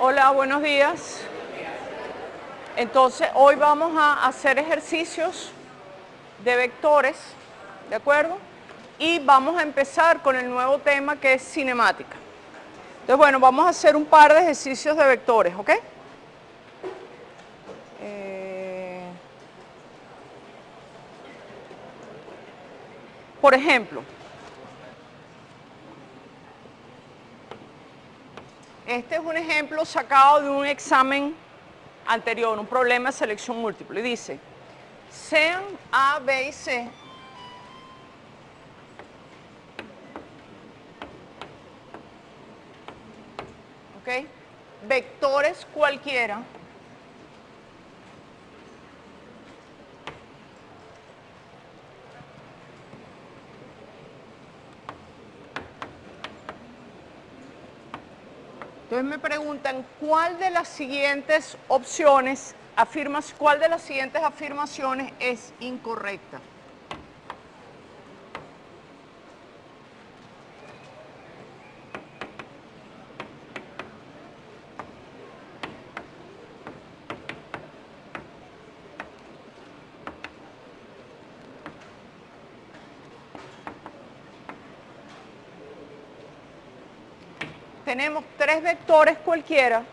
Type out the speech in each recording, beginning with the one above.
Hola, buenos días. Entonces, hoy vamos a hacer ejercicios de vectores, ¿de acuerdo? Y vamos a empezar con el nuevo tema que es cinemática. Entonces, bueno, vamos a hacer un par de ejercicios de vectores, ¿ok? Por ejemplo, este es un ejemplo sacado de un examen anterior, un problema de selección múltiple. Y dice, sean A, B y C ¿ok? Vectores cualquiera entonces me preguntan cuál de las siguientes opciones cuál de las siguientes afirmaciones es incorrecta. Tenemos tres vectores cualquiera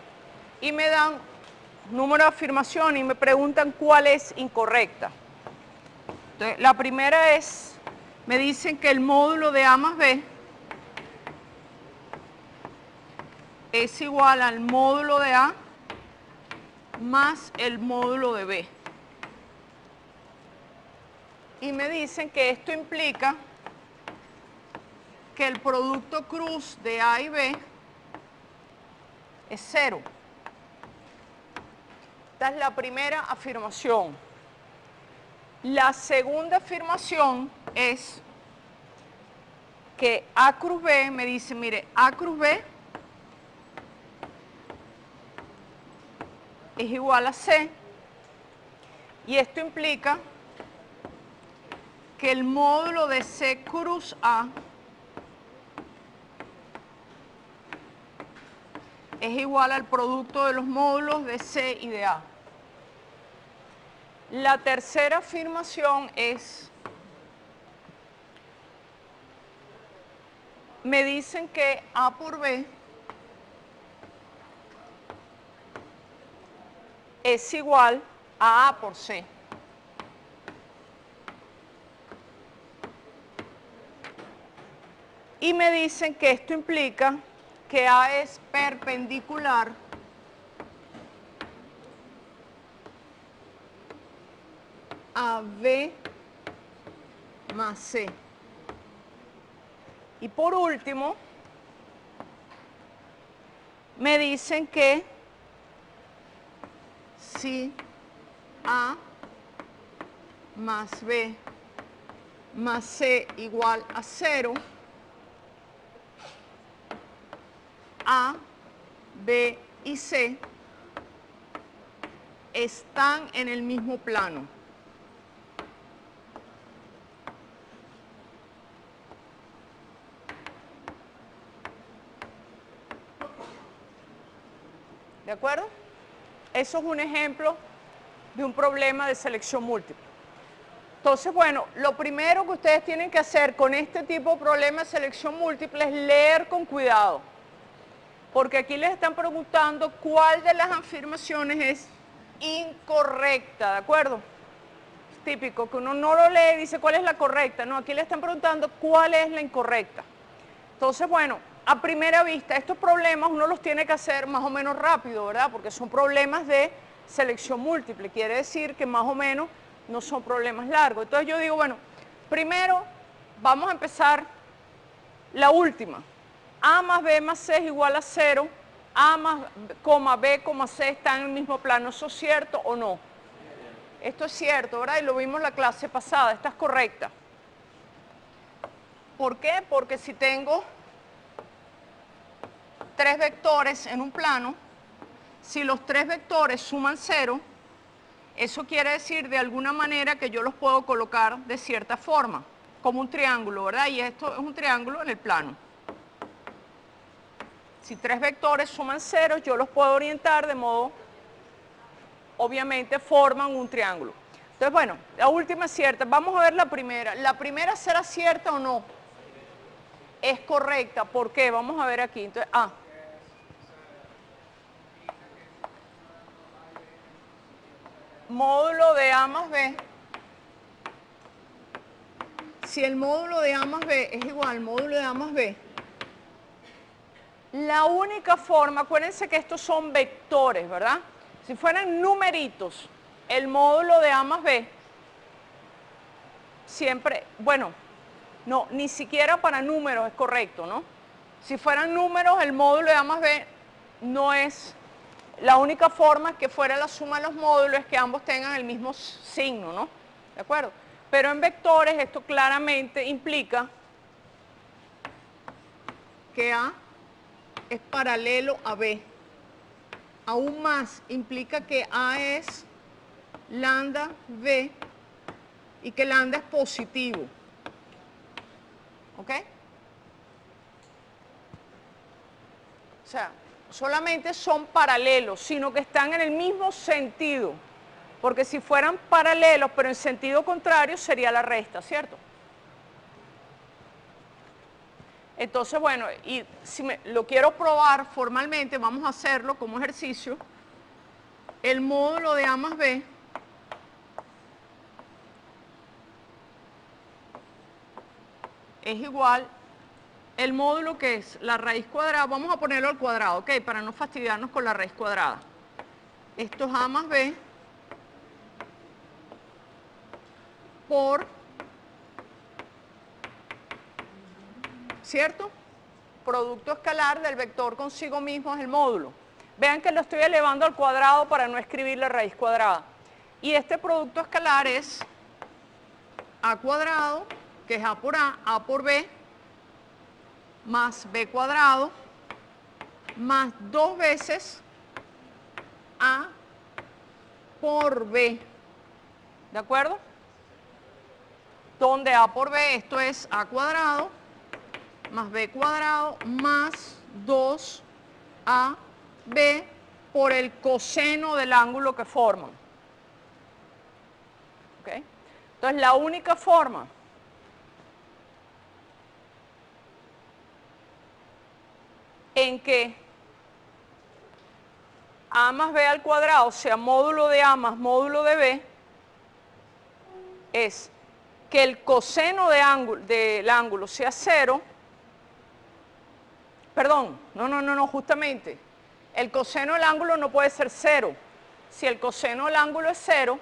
y me dan número de afirmación y me preguntan cuál es incorrecta. Entonces, la primera es, me dicen que el módulo de A más B es igual al módulo de A más el módulo de B. Y me dicen que esto implica que el producto cruz de A y B es 0. Esta es la primera afirmación. La segunda afirmación es que A cruz B me dice, mire, A cruz B es igual a C y esto implica que el módulo de C cruz A es igual al producto de los módulos de C y de A. La tercera afirmación es, me dicen que A por B es igual a A por C. Y me dicen que esto implica que A es perpendicular a B más C. Y por último, me dicen que si A más B más C igual a 0, A, B y C están en el mismo plano. ¿De acuerdo? Eso es un ejemplo de un problema de selección múltiple. Entonces, bueno, lo primero que ustedes tienen que hacer con este tipo de problemas de selección múltiple es leer con cuidado. Porque aquí les están preguntando cuál de las afirmaciones es incorrecta, ¿de acuerdo? Es típico que uno no lo lee y dice cuál es la correcta. No, aquí le están preguntando cuál es la incorrecta. Entonces, bueno, a primera vista, estos problemas uno los tiene que hacer más o menos rápido, ¿verdad? Porque son problemas de selección múltiple. Quiere decir que más o menos no son problemas largos. Entonces yo digo, bueno, primero vamos a empezar la última. A más B más C es igual a 0. A más B, C están en el mismo plano. ¿Eso es cierto o no? Esto es cierto, ¿verdad? Y lo vimos en la clase pasada. Esta es correcta. ¿Por qué? Porque si tengo tres vectores en un plano, si los tres vectores suman 0, eso quiere decir de alguna manera que yo los puedo colocar de cierta forma, como un triángulo, ¿verdad? Y esto es un triángulo en el plano. Si tres vectores suman ceros, yo los puedo orientar de modo, obviamente, forman un triángulo. Entonces, bueno, la última es cierta. Vamos a ver la primera. ¿La primera será cierta o no? Es correcta. ¿Por qué? Vamos a ver aquí. Entonces, módulo de A más B. Si el módulo de A más B es igual al módulo de A más B, la única forma, acuérdense que estos son vectores, ¿verdad? Si fueran numeritos, el módulo de A más B, siempre, bueno, no, ni siquiera para números es correcto, ¿no? Si fueran números, el módulo de A más B no es, la única forma que fuera la suma de los módulos es que ambos tengan el mismo signo, ¿no? ¿De acuerdo? Pero en vectores esto claramente implica que A es paralelo a B. Aún más implica que A es lambda B y que lambda es positivo. ¿Ok? O sea, solamente son paralelos, sino que están en el mismo sentido. Porque si fueran paralelos, pero en sentido contrario, sería la resta, ¿cierto? Entonces, bueno, y si lo quiero probar formalmente, vamos a hacerlo como ejercicio. El módulo de A más B es igual, el módulo que es la raíz cuadrada, vamos a ponerlo al cuadrado, ¿ok? Para no fastidiarnos con la raíz cuadrada. Esto es A más B por, ¿cierto? Producto escalar del vector consigo mismo es el módulo. Vean que lo estoy elevando al cuadrado para no escribir la raíz cuadrada. Y este producto escalar es A cuadrado, que es A por B, más B cuadrado, más 2 veces A por B. ¿De acuerdo? Donde A por B, esto es A cuadrado, más B cuadrado, más 2AB por el coseno del ángulo que forman. ¿Ok? Entonces, la única forma en que A más B al cuadrado sea módulo de A más módulo de B es que el coseno del ángulo sea 0. Perdón, no, justamente. El coseno del ángulo no puede ser 0. Si el coseno del ángulo es 0,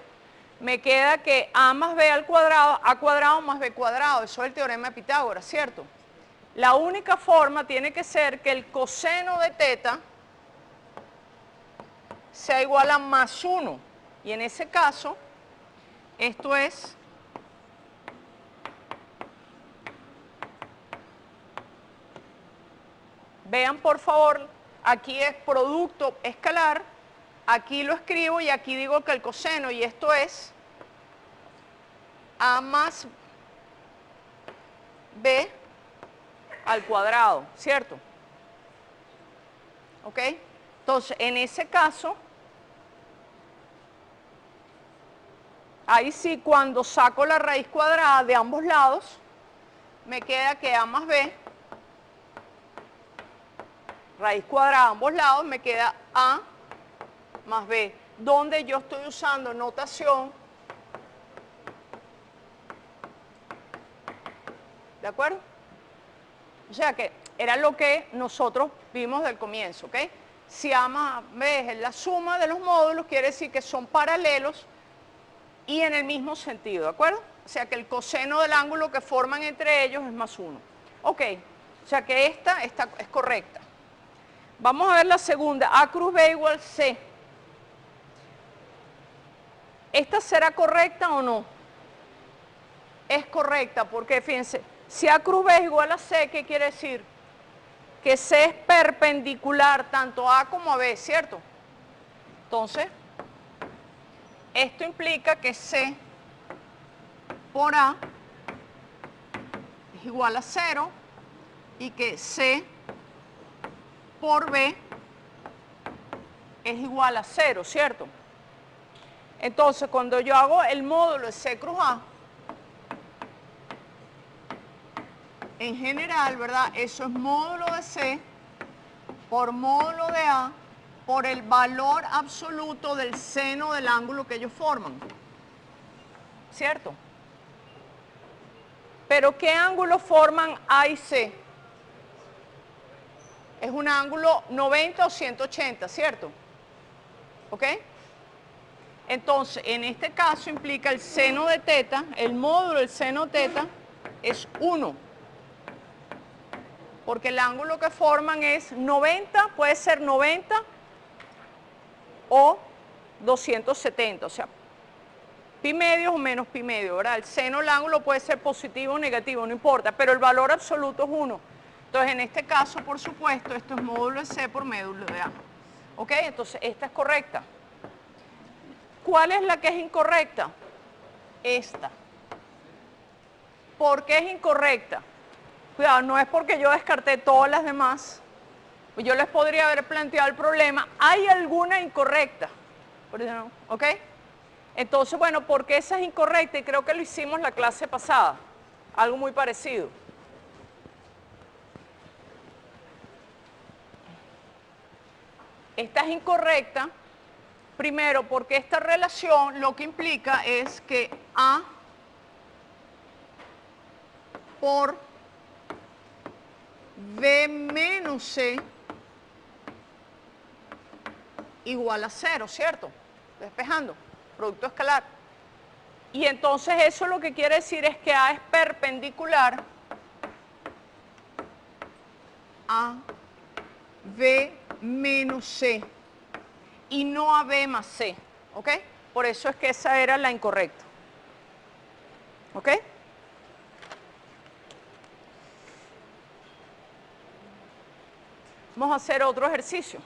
me queda que A más B al cuadrado, A cuadrado más B cuadrado. Eso es el teorema de Pitágoras, ¿cierto? La única forma tiene que ser que el coseno de teta sea igual a más 1. Y en ese caso, esto es vean por favor, aquí es producto escalar, aquí lo escribo y aquí digo que el coseno, y esto es A más B al cuadrado, ¿cierto? ¿Ok? Entonces, en ese caso, ahí sí, cuando saco la raíz cuadrada de ambos lados, me queda que A más B, raíz cuadrada de ambos lados, me queda A más B, donde yo estoy usando notación, ¿de acuerdo? O sea que era lo que nosotros vimos del comienzo, ¿ok? Si A más B es la suma de los módulos, quiere decir que son paralelos y en el mismo sentido, ¿de acuerdo? O sea que el coseno del ángulo que forman entre ellos es más 1. Ok, o sea que esta es correcta. Vamos a ver la segunda, A cruz B igual C. ¿Esta será correcta o no? Es correcta porque, fíjense, si A cruz B es igual a C, ¿qué quiere decir? Que C es perpendicular tanto a A como a B, ¿cierto? Entonces, esto implica que C por A es igual a 0 y que C por B es igual a 0, ¿cierto? Entonces, cuando yo hago el módulo de C cruz A, en general, ¿verdad? Eso es módulo de C por módulo de A por el valor absoluto del seno del ángulo que ellos forman. ¿Cierto? Pero ¿qué ángulo forman A y C? Es un ángulo 90 o 180, ¿cierto? ¿Ok? Entonces, en este caso implica el seno de teta, el módulo del seno de teta es 1. Porque el ángulo que forman es 90, puede ser 90 o 270, o sea, pi medio o menos pi medio, ¿verdad? El seno del ángulo puede ser positivo o negativo, no importa, pero el valor absoluto es 1. Entonces, en este caso, por supuesto, esto es módulo de C por módulo de A. ¿Ok? Entonces, esta es correcta. ¿Cuál es la que es incorrecta? Esta. ¿Por qué es incorrecta? Cuidado, no es porque yo descarté todas las demás. Pues yo les podría haber planteado el problema. ¿Hay alguna incorrecta? ¿Ok? Entonces, bueno, ¿por qué esa es incorrecta? Y creo que lo hicimos la clase pasada. Algo muy parecido. Esta es incorrecta. Primero, porque esta relación lo que implica es que A por B menos C igual a 0, ¿cierto? Despejando, producto escalar. Y entonces eso lo que quiere decir es que A es perpendicular a B menos C y no a B más C, ¿ok? Por eso es que esa era la incorrecta, ¿ok? Vamos a hacer otro ejercicio.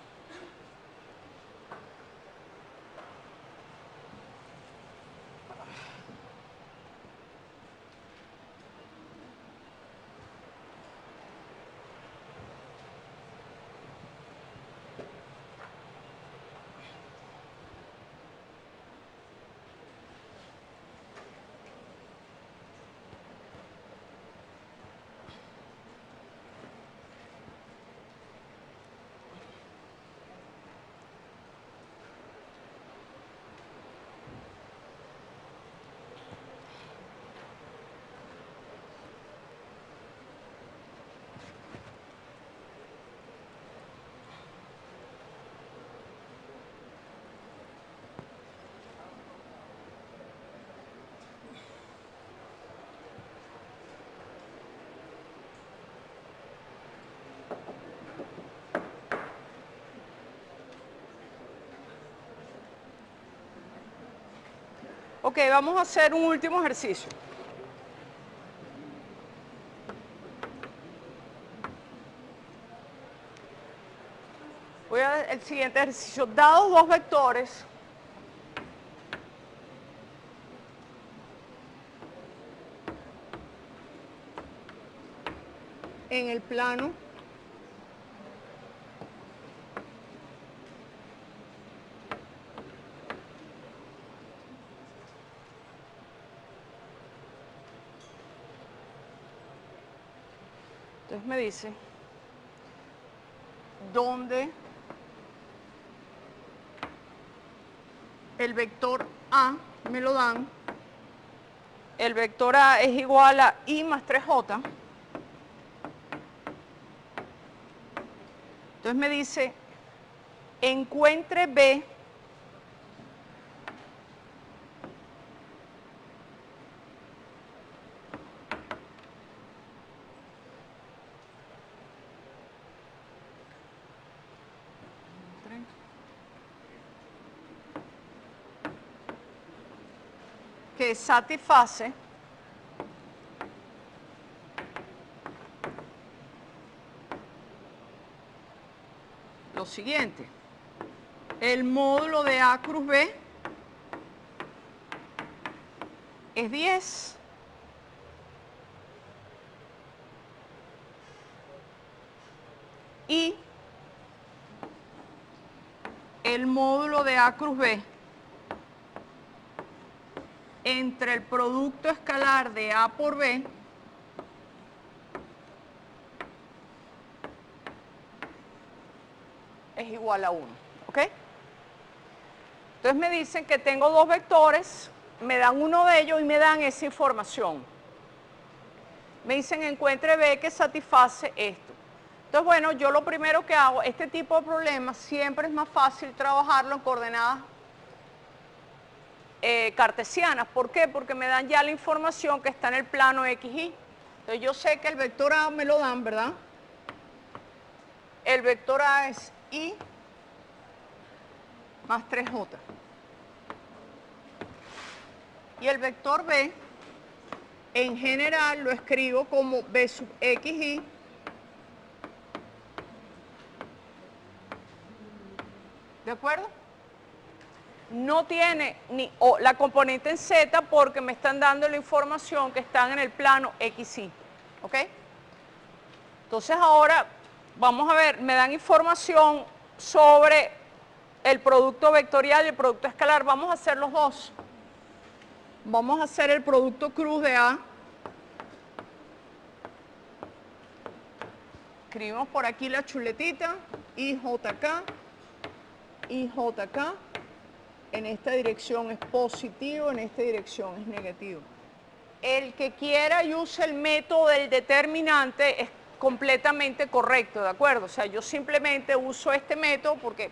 Ok, vamos a hacer un último ejercicio. Voy a el siguiente ejercicio. Dados dos vectores, en el plano entonces me dice donde el vector A me lo dan, el vector A es igual a I más 3J. Entonces me dice, encuentre B que satisface lo siguiente. El módulo de A cruz B es 10. Y el módulo de A cruz B entre el producto escalar de A por B es igual a 1, ¿ok? Entonces me dicen que tengo dos vectores, me dan uno de ellos y me dan esa información. Me dicen encuentre B que satisface esto. Entonces, bueno, yo lo primero que hago, este tipo de problemas siempre es más fácil trabajarlo en coordenadas cartesianas. ¿Por qué? Porque me dan ya la información que está en el plano XY. Entonces yo sé que el vector A me lo dan, ¿verdad? El vector A es I más 3J. Y el vector B, en general, lo escribo como B sub XY ¿de acuerdo? No tiene ni la componente en Z porque me están dando la información que están en el plano XY, ¿ok? Entonces ahora, vamos a ver, me dan información sobre el producto vectorial y el producto escalar. Vamos a hacer los dos. Vamos a hacer el producto cruz de A. Escribimos por aquí la chuletita, IJK, IJK. En esta dirección es positivo, en esta dirección es negativo. El que quiera y use el método del determinante es completamente correcto, ¿de acuerdo? O sea, yo simplemente uso este método porque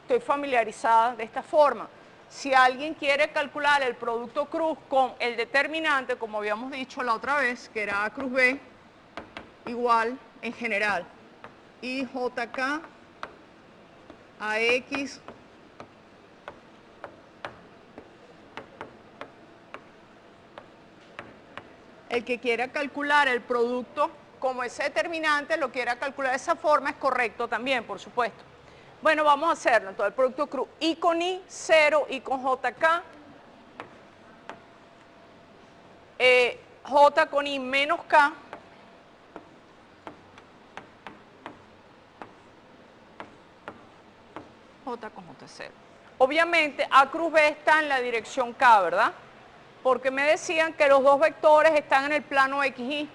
estoy familiarizada de esta forma. Si alguien quiere calcular el producto cruz con el determinante, como habíamos dicho la otra vez, que era A cruz B, igual en general, IJK AX el que quiera calcular el producto como ese determinante, lo quiera calcular de esa forma, es correcto también, por supuesto. Bueno, vamos a hacerlo. Entonces, el producto cruz, I con I, 0, I con JK, J con I menos K, J con J0. Obviamente, A cruz B está en la dirección K, ¿verdad? Porque me decían que los dos vectores están en el plano XY.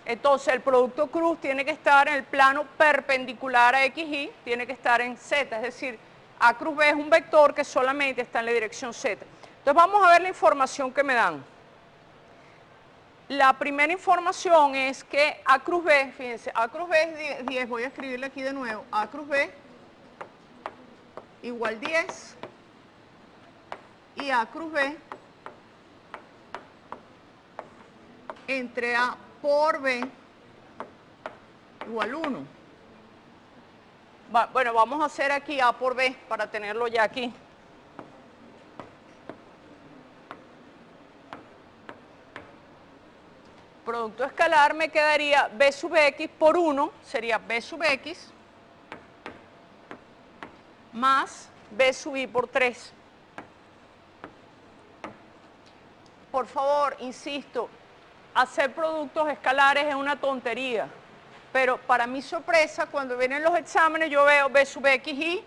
Entonces, el producto cruz tiene que estar en el plano perpendicular a XY, tiene que estar en Z, es decir, A cruz B es un vector que solamente está en la dirección Z. Entonces, vamos a ver la información que me dan. La primera información es que A cruz B, fíjense, A cruz B es 10, voy a escribirle aquí de nuevo, A cruz B igual 10 y A cruz B entre A por B igual 1. Bueno, vamos a hacer aquí A por B para tenerlo ya aquí. Producto escalar me quedaría B sub X por 1, sería B sub X más B sub I por 3. Por favor, insisto, hacer productos escalares es una tontería, pero para mi sorpresa, cuando vienen los exámenes yo veo B sub XY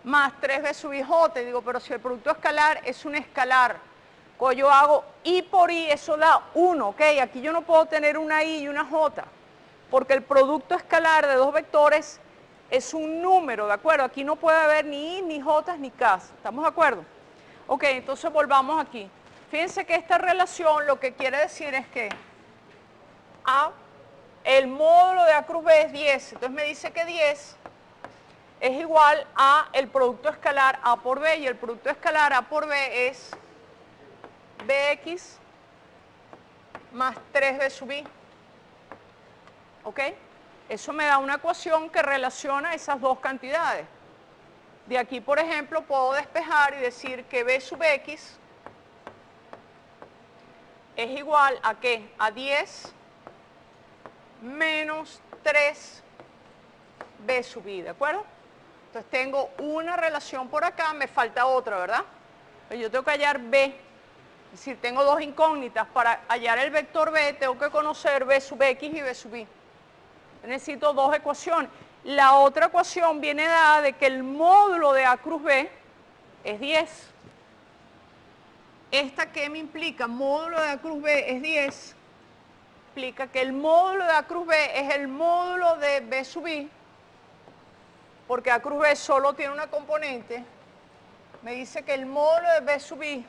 más 3B sub IJ, digo, pero si el producto escalar es un escalar, cuando yo hago I por I, eso da 1, ¿ok? Aquí yo no puedo tener una I y una J, porque el producto escalar de dos vectores es un número, ¿de acuerdo? Aquí no puede haber ni I, ni J, ni K, ¿estamos de acuerdo? Ok, entonces volvamos aquí. Fíjense que esta relación lo que quiere decir es que el módulo de A cruz B es 10, entonces me dice que 10 es igual a el producto escalar A por B, y el producto escalar A por B es Bx más 3B sub I. ¿Ok? Eso me da una ecuación que relaciona esas dos cantidades. De aquí, por ejemplo, puedo despejar y decir que B sub X es igual a ¿qué? A 10 menos 3B sub I, ¿de acuerdo? Entonces tengo una relación por acá, me falta otra, ¿verdad? Pero yo tengo que hallar B. Es decir, tengo dos incógnitas. Para hallar el vector B tengo que conocer B sub X y B sub I. Necesito dos ecuaciones. La otra ecuación viene dada de que el módulo de A cruz B es 10. ¿Esta qué me implica? Módulo de A cruz B es 10. Implica que el módulo de A cruz B es el módulo de B sub I, porque A cruz B solo tiene una componente. Me dice que el módulo de B sub I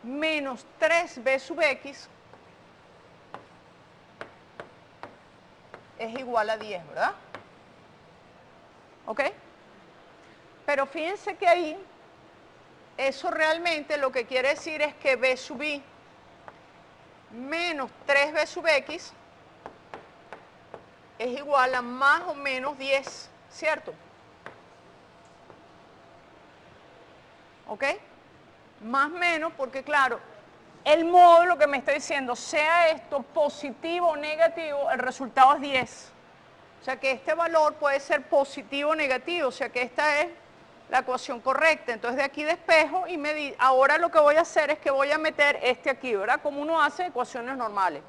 menos 3B sub X es igual a 10, ¿verdad? ¿Ok? Pero fíjense que ahí, eso realmente lo que quiere decir es que B sub I menos 3B sub X es igual a más o menos 10, ¿cierto? ¿Ok? Más o menos porque claro, el módulo que me está diciendo, sea esto positivo o negativo, el resultado es 10. O sea que este valor puede ser positivo o negativo, o sea que esta es la ecuación correcta. Entonces de aquí despejo y ahora lo que voy a hacer es que voy a meter este aquí, ¿verdad? Como uno hace ecuaciones normales.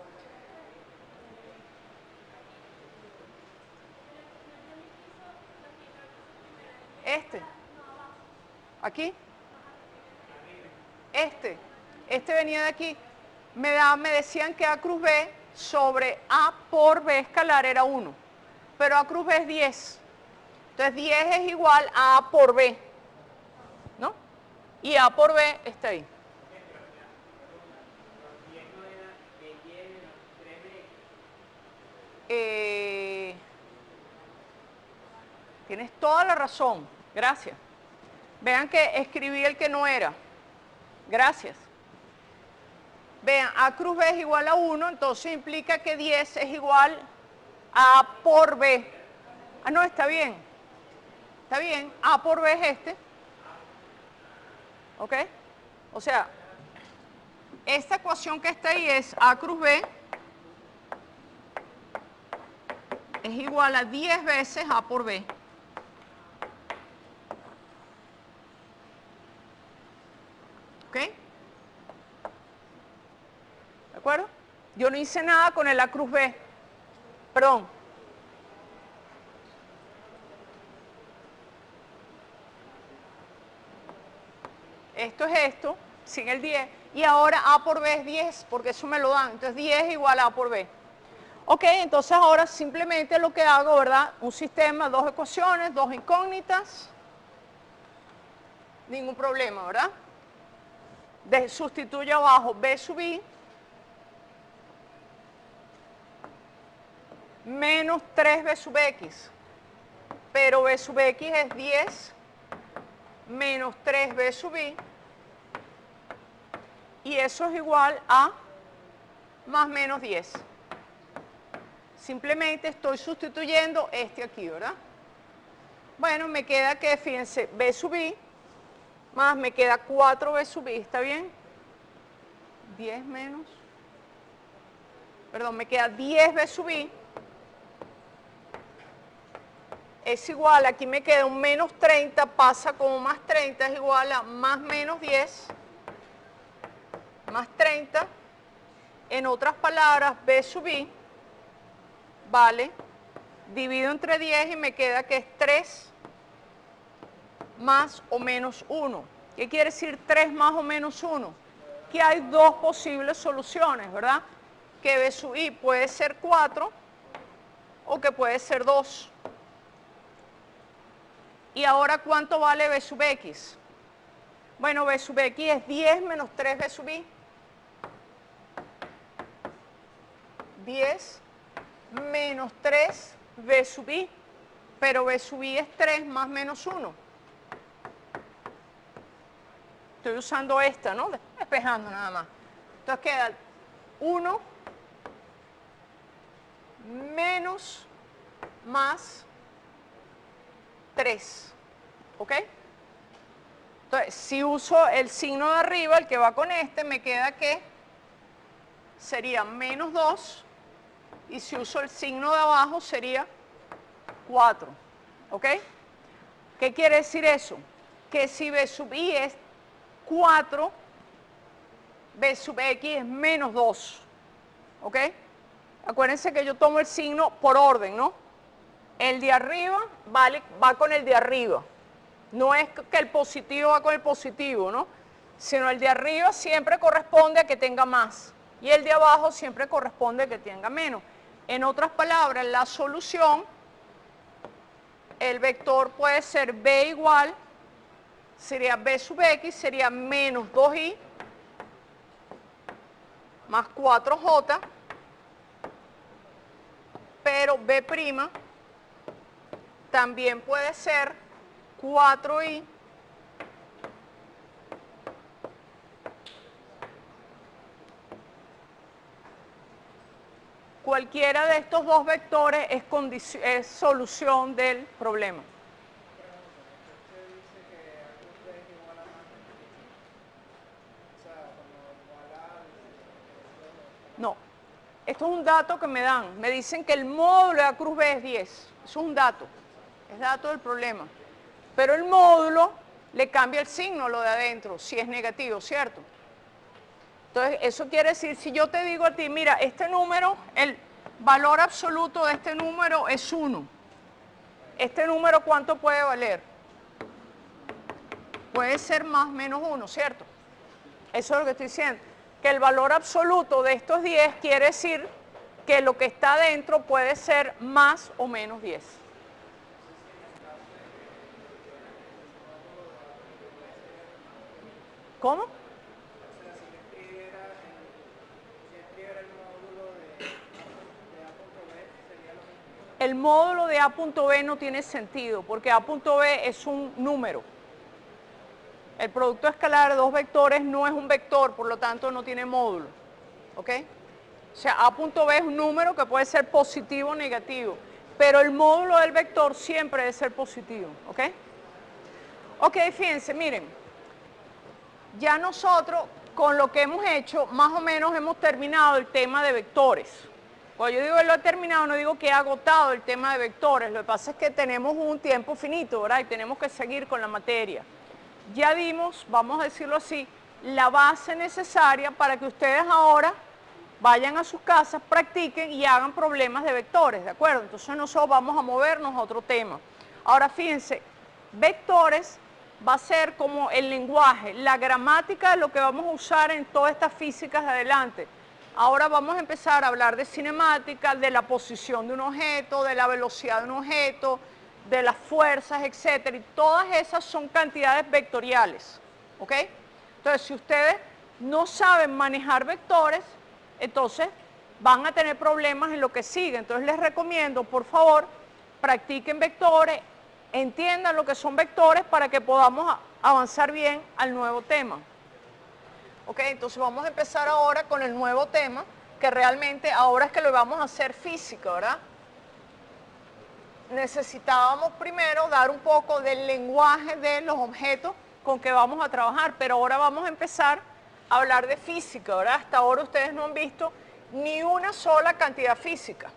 Aquí. Este venía de aquí. Me decían que A cruz B sobre A por B escalar era 1. Pero A cruz B es 10. Entonces 10 es igual a A por B. ¿No? Y A por B está ahí. Tienes toda la razón. Gracias. Vean que escribí el que no era. Gracias. Vean, A cruz B es igual a 1, entonces implica que 10 es igual a A por B. Ah, no, está bien. Está bien, A por B es este. ¿Ok? O sea, esta ecuación que está ahí es A cruz B es igual a 10 veces A por B. ¿Ok? ¿De acuerdo? Yo no hice nada con el A cruz B. Perdón. Esto es esto, sin el 10. Y ahora A por B es 10, porque eso me lo dan. Entonces 10 es igual a A por B. Ok, entonces ahora simplemente lo que hago, ¿verdad? Un sistema, dos ecuaciones, dos incógnitas. Ningún problema, ¿verdad? Sustituyo abajo B sub I menos 3B sub X. Pero B sub X es 10 menos 3B sub I. Y eso es igual a más menos 10. Simplemente estoy sustituyendo este aquí, ¿verdad? Bueno, me queda que, fíjense, B sub I más me queda 4B sub I, ¿está bien? 10 menos, perdón, me queda 10B sub I es igual, aquí me queda un menos 30, pasa como más 30, es igual a más menos 10 más 30. En otras palabras, B sub I vale, divido entre 10 y me queda que es 3 más o menos 1. ¿Qué quiere decir 3 más o menos 1? Que hay dos posibles soluciones, ¿verdad? Que B sub I puede ser 4 o que puede ser 2. ¿Y ahora cuánto vale B sub X? Bueno, B sub X es 10 menos 3B sub I. 10 menos 3B sub I. Pero B sub I es 3 más menos 1. Estoy usando esta, ¿no? Despejando nada más. Entonces queda 1 menos más 3. ¿Ok? Entonces, si uso el signo de arriba, el que va con este, me queda que sería menos 2. Y si uso el signo de abajo, sería 4. ¿Ok? ¿Qué quiere decir eso? Que si B sub I es 4, B sub X es menos 2. ¿Ok? Acuérdense que yo tomo el signo por orden, ¿no? el de arriba va con el de arriba. No es que el positivo va con el positivo, ¿no? Sino el de arriba siempre corresponde a que tenga más y el de abajo siempre corresponde a que tenga menos. En otras palabras, la solución, el vector puede ser b igual, sería b sub x, sería menos 2i más 4j, pero b' también puede ser 4i cualquiera de estos dos vectores es solución del problema. No, esto es un dato que me dan. Me dicen que el módulo de A cruz B es 10. Eso es un dato. Es dato del problema. Pero el módulo le cambia el signo, lo de adentro, si es negativo, ¿cierto? Entonces, eso quiere decir, si yo te digo a ti, mira, este número, el valor absoluto de este número es 1. ¿Este número cuánto puede valer? Puede ser más o menos 1, ¿cierto? Eso es lo que estoy diciendo. Que el valor absoluto de estos 10 quiere decir que lo que está adentro puede ser más o menos 10. ¿Cómo? El módulo de A punto B no tiene sentido, porque A punto B es un número. El producto escalar de dos vectores no es un vector, por lo tanto no tiene módulo. ¿Ok? O sea, A punto B es un número que puede ser positivo o negativo, pero el módulo del vector siempre debe ser positivo. ¿Ok? Ok, fíjense, miren. Ya nosotros, con lo que hemos hecho, más o menos hemos terminado el tema de vectores. Cuando yo digo que lo he terminado, no digo que he agotado el tema de vectores. Lo que pasa es que tenemos un tiempo finito, ¿verdad? Y tenemos que seguir con la materia. Ya dimos, vamos a decirlo así, la base necesaria para que ustedes ahora vayan a sus casas, practiquen y hagan problemas de vectores, ¿de acuerdo? Entonces nosotros vamos a movernos a otro tema. Ahora fíjense, vectores va a ser como el lenguaje, la gramática de lo que vamos a usar en todas estas físicas de adelante. Ahora vamos a empezar a hablar de cinemática, de la posición de un objeto, de la velocidad de un objeto, de las fuerzas, etcétera, y todas esas son cantidades vectoriales, ¿ok? Entonces, si ustedes no saben manejar vectores, entonces van a tener problemas en lo que sigue. Entonces, les recomiendo, por favor, practiquen vectores, entiendan lo que son vectores para que podamos avanzar bien al nuevo tema. ¿Ok? Entonces, vamos a empezar ahora con el nuevo tema, que realmente ahora es que lo vamos a hacer física, ¿verdad? Necesitábamos primero dar un poco del lenguaje de los objetos con que vamos a trabajar, pero ahora vamos a empezar a hablar de física, ¿verdad? Hasta ahora ustedes no han visto ni una sola cantidad física.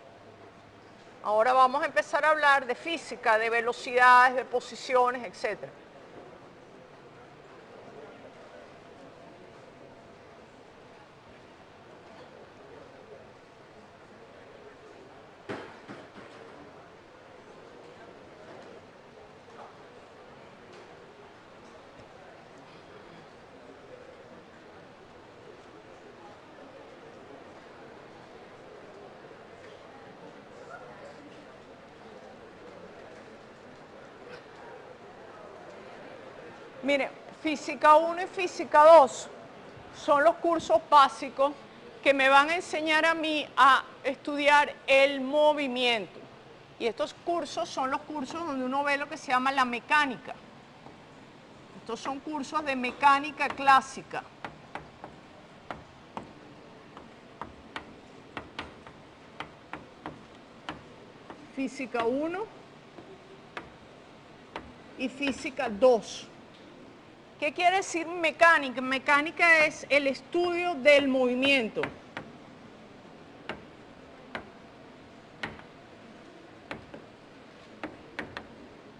Ahora vamos a empezar a hablar de física, de velocidades, de posiciones, etcétera. Miren, Física 1 y Física 2 son los cursos básicos que me van a enseñar a mí a estudiar el movimiento. Y estos cursos son los cursos donde uno ve lo que se llama la mecánica. Estos son cursos de mecánica clásica. Física 1 y Física 2. ¿Qué quiere decir mecánica? Mecánica es el estudio del movimiento.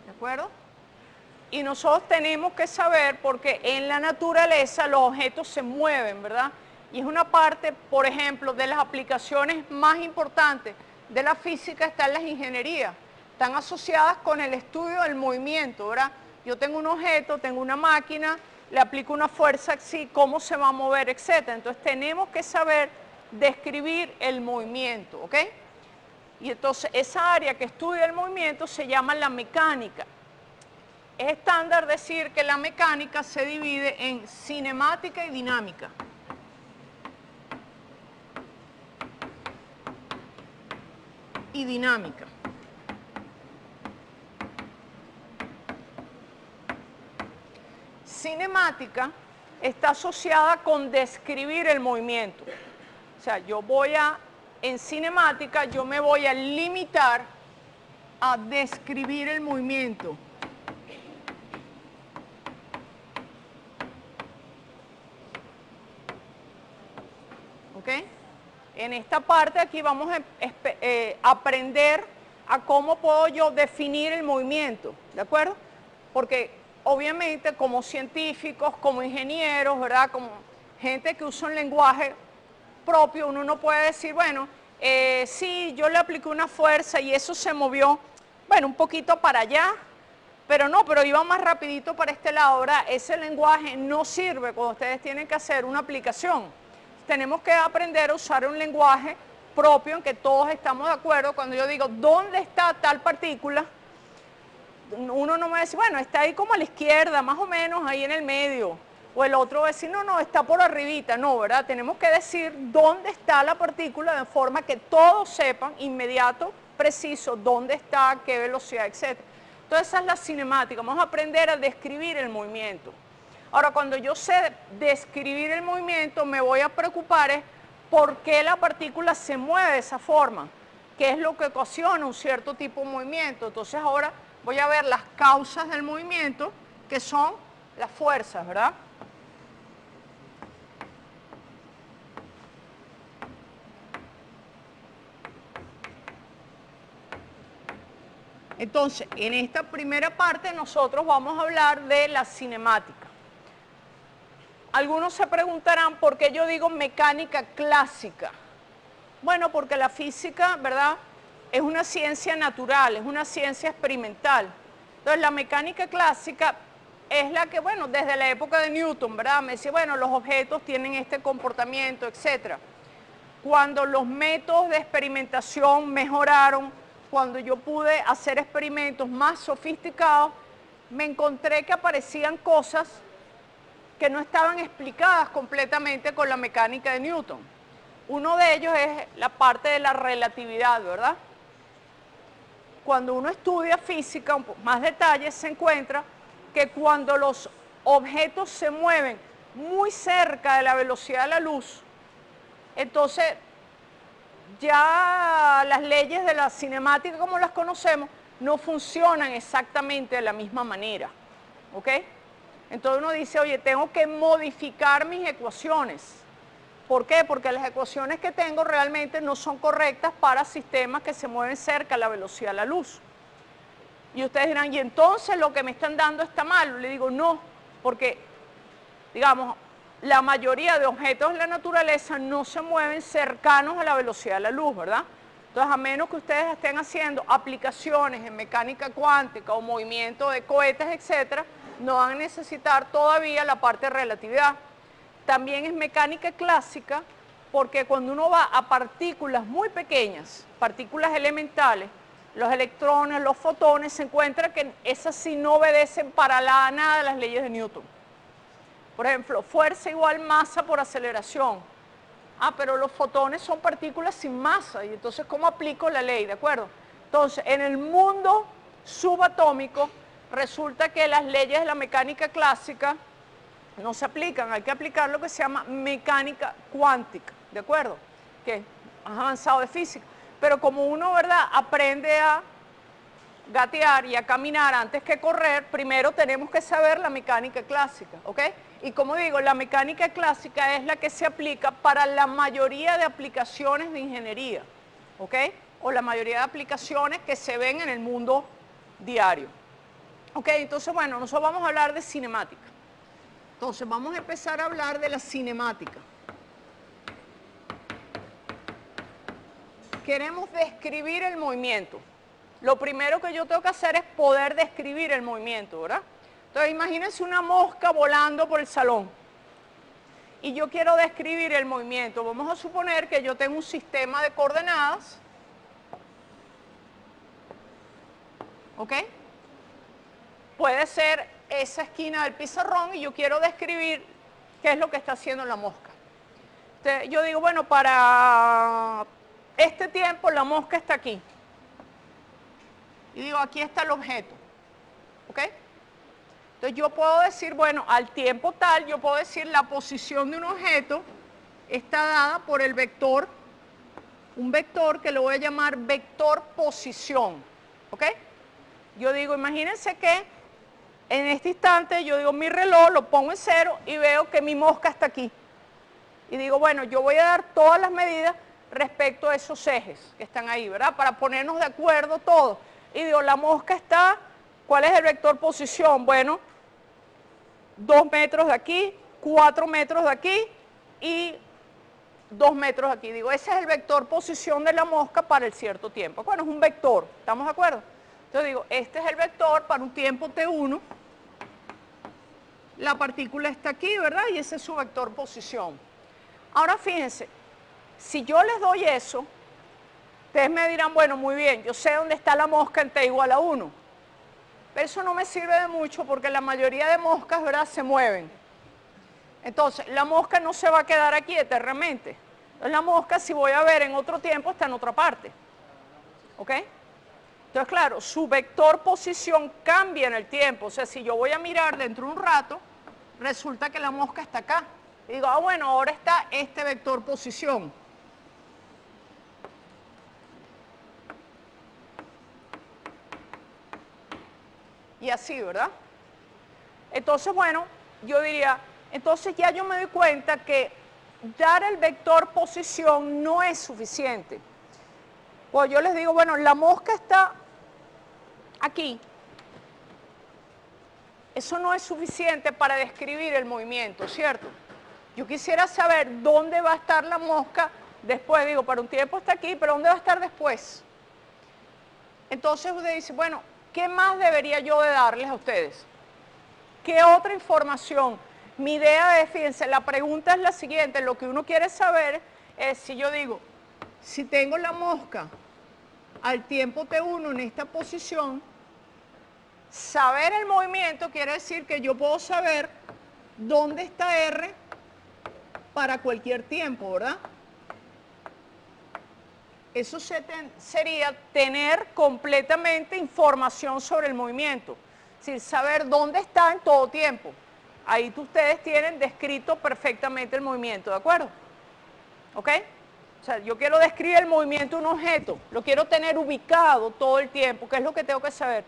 ¿De acuerdo? Y nosotros tenemos que saber, porque en la naturaleza los objetos se mueven, ¿verdad? Y es una parte, por ejemplo, de las aplicaciones más importantes de la física está en las ingenierías. Están asociadas con el estudio del movimiento, ¿verdad? Yo tengo un objeto, tengo una máquina, le aplico una fuerza así, cómo se va a mover, etc. Entonces tenemos que saber describir el movimiento, ¿ok? Y entonces esa área que estudia el movimiento se llama la mecánica. Es estándar decir que la mecánica se divide en cinemática y dinámica. Y dinámica. Cinemática está asociada con describir el movimiento. O sea, en cinemática yo me voy a limitar a describir el movimiento. ¿Ok? En esta parte aquí vamos a aprender a cómo puedo yo definir el movimiento, ¿de acuerdo? Porque obviamente como científicos, como ingenieros, ¿verdad? Como gente que usa un lenguaje propio, uno no puede decir, bueno, sí, yo le apliqué una fuerza y eso se movió, bueno, un poquito para allá, pero no, pero iba más rapidito para este lado, ¿verdad? Ese lenguaje no sirve cuando ustedes tienen que hacer una aplicación. Tenemos que aprender a usar un lenguaje propio en que todos estamos de acuerdo. Cuando yo digo, ¿dónde está tal partícula? Uno no me va a decir, bueno, está ahí como a la izquierda, más o menos ahí en el medio. O el otro va a decir, no, no, está por arribita. No, ¿verdad? Tenemos que decir dónde está la partícula de forma que todos sepan, inmediato, preciso, dónde está, qué velocidad, etc. Entonces esa es la cinemática. Vamos a aprender a describir el movimiento. Ahora, cuando yo sé describir el movimiento, me voy a preocupar es por qué la partícula se mueve de esa forma, qué es lo que ocasiona un cierto tipo de movimiento. Entonces ahora voy a ver las causas del movimiento, que son las fuerzas, ¿verdad? Entonces, en esta primera parte nosotros vamos a hablar de la cinemática. Algunos se preguntarán por qué yo digo mecánica clásica. Bueno, porque la física, ¿verdad?, es una ciencia natural, es una ciencia experimental. Entonces, la mecánica clásica es la que, bueno, desde la época de Newton, ¿verdad?, me decía, bueno, los objetos tienen este comportamiento, etc. Cuando los métodos de experimentación mejoraron, cuando yo pude hacer experimentos más sofisticados, me encontré que aparecían cosas que no estaban explicadas completamente con la mecánica de Newton. Uno de ellos es la parte de la relatividad, ¿verdad? Cuando uno estudia física, más detalles, se encuentra que cuando los objetos se mueven muy cerca de la velocidad de la luz, entonces ya las leyes de la cinemática como las conocemos no funcionan exactamente de la misma manera, ¿ok? Entonces uno dice, oye, tengo que modificar mis ecuaciones. ¿Por qué? Porque las ecuaciones que tengo realmente no son correctas para sistemas que se mueven cerca a la velocidad de la luz. Y ustedes dirán, ¿y entonces lo que me están dando está mal? Le digo, no, porque, digamos, la mayoría de objetos en la naturaleza no se mueven cercanos a la velocidad de la luz, ¿verdad? Entonces, a menos que ustedes estén haciendo aplicaciones en mecánica cuántica o movimiento de cohetes, etcétera, no van a necesitar todavía la parte de relatividad. También es mecánica clásica porque cuando uno va a partículas muy pequeñas, partículas elementales, los electrones, los fotones, se encuentra que esas sí no obedecen para nada a las leyes de Newton. Por ejemplo, fuerza igual masa por aceleración. Ah, pero los fotones son partículas sin masa, y entonces ¿cómo aplico la ley? ¿De acuerdo? Entonces, en el mundo subatómico, resulta que las leyes de la mecánica clásica no se aplican, hay que aplicar lo que se llama mecánica cuántica, ¿de acuerdo? Que es más avanzado de física. Pero como uno, ¿verdad?, aprende a gatear y a caminar antes que correr, primero tenemos que saber la mecánica clásica, ¿ok? Y como digo, la mecánica clásica es la que se aplica para la mayoría de aplicaciones de ingeniería, ¿ok? O la mayoría de aplicaciones que se ven en el mundo diario. Ok, entonces, bueno, nosotros vamos a hablar de cinemática. Entonces, vamos a empezar a hablar de la cinemática. Queremos describir el movimiento. lo primero que yo tengo que hacer es poder describir el movimiento, ¿verdad? Entonces imagínense una mosca volando por el salón y yo quiero describir el movimiento. Vamos a suponer que yo tengo un sistema de coordenadas, ¿ok? Puede ser esa esquina del pizarrón y yo quiero describir qué es lo que está haciendo la mosca. Entonces, yo digo, bueno, para este tiempo la mosca está aquí. Y digo, aquí está el objeto, ¿ok? Entonces yo puedo decir, bueno, al tiempo tal, yo puedo decir la posición de un objeto está dada por el vector, un vector que lo voy a llamar vector posición, ¿ok? Yo digo, imagínense que en este instante yo digo mi reloj, lo pongo en 0 y veo que mi mosca está aquí. Y digo, bueno, yo voy a dar todas las medidas respecto a esos ejes que están ahí, ¿verdad? Para ponernos de acuerdo todos. Y digo, la mosca está, ¿cuál es el vector posición? Bueno, 2 metros de aquí, 4 metros de aquí y 2 metros de aquí. Digo, ese es el vector posición de la mosca para el cierto tiempo. Bueno, es un vector, ¿estamos de acuerdo? Entonces digo, este es el vector para un tiempo t1. La partícula está aquí, ¿verdad? Y ese es su vector posición. Ahora fíjense, si yo les doy eso, ustedes me dirán, bueno, muy bien, yo sé dónde está la mosca en t igual a 1. Pero eso no me sirve de mucho porque la mayoría de moscas, ¿verdad?, se mueven. Entonces, la mosca no se va a quedar aquí eternamente. Entonces, la mosca, si voy a ver en otro tiempo, está en otra parte. ¿Ok? Entonces, claro, su vector posición cambia en el tiempo. O sea, si yo voy a mirar dentro de un rato, resulta que la mosca está acá. Y digo, ah, bueno, ahora está este vector posición. Y así, ¿verdad? Entonces, bueno, yo diría, entonces ya yo me doy cuenta que dar el vector posición no es suficiente. Pues yo les digo, bueno, la mosca está aquí. Eso no es suficiente para describir el movimiento, ¿cierto? Yo quisiera saber dónde va a estar la mosca después. Digo, para un tiempo está aquí, pero ¿dónde va a estar después? Entonces usted dice, bueno, ¿qué más debería yo de darles a ustedes? ¿Qué otra información? Mi idea es, fíjense, la pregunta es la siguiente, lo que uno quiere saber es si yo digo, si tengo la mosca al tiempo t1 en esta posición, saber el movimiento quiere decir que yo puedo saber dónde está R para cualquier tiempo, ¿verdad? Eso sería tener completamente información sobre el movimiento, es decir, saber dónde está en todo tiempo. Ahí ustedes tienen descrito perfectamente el movimiento, ¿de acuerdo? ¿Ok? O sea, yo quiero describir el movimiento de un objeto, lo quiero tener ubicado todo el tiempo. ¿Qué es lo que tengo que saber?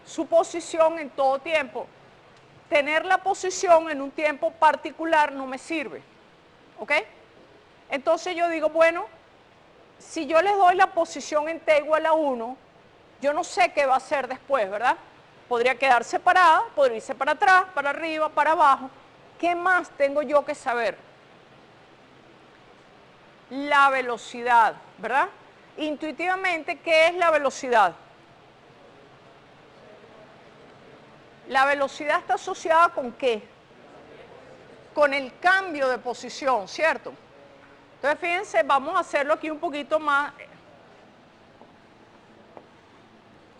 Su posición en todo tiempo. Tener la posición en un tiempo particular no me sirve. ¿Ok? Entonces yo digo, bueno, si yo les doy la posición en t igual a 1, yo no sé qué va a hacer después, ¿verdad? Podría quedar separada, podría irse para atrás, para arriba, para abajo. ¿Qué más tengo yo que saber? La velocidad, ¿verdad? Intuitivamente, ¿qué es la velocidad? La velocidad está asociada ¿con qué? Con el cambio de posición, ¿cierto? Entonces, fíjense, vamos a hacerlo aquí un poquito más.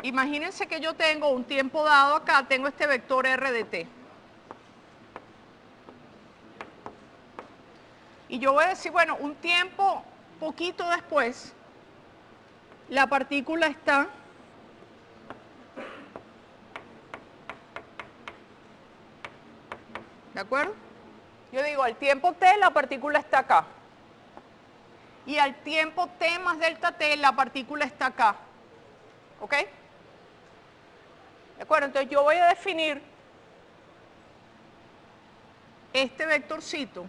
Imagínense que yo tengo un tiempo dado acá, tengo este vector r de t. Y yo voy a decir, bueno, un tiempo poquito después, la partícula está ¿de acuerdo? Yo digo, al tiempo t la partícula está acá. Y al tiempo t más delta t la partícula está acá. ¿Ok? ¿De acuerdo? Entonces yo voy a definir este vectorcito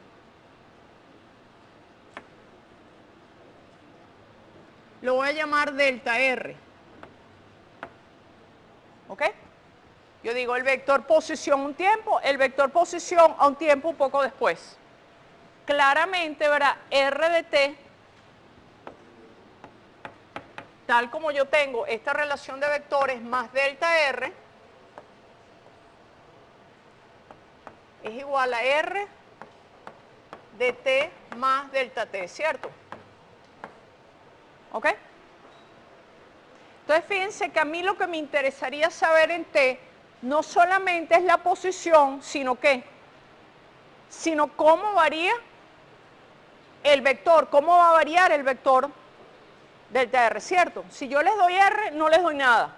lo voy a llamar delta R. ¿Ok? Yo digo el vector posición un tiempo, el vector posición a un tiempo un poco después. Claramente, ¿verdad? R de t tal como yo tengo esta relación de vectores más delta R, es igual a R de t más delta t, ¿cierto? ¿Ok? Entonces fíjense que a mí lo que me interesaría saber en t no solamente es la posición, sino qué, sino cómo varía el vector, cómo va a variar el vector delta R, ¿cierto? Si yo les doy R, no les doy nada.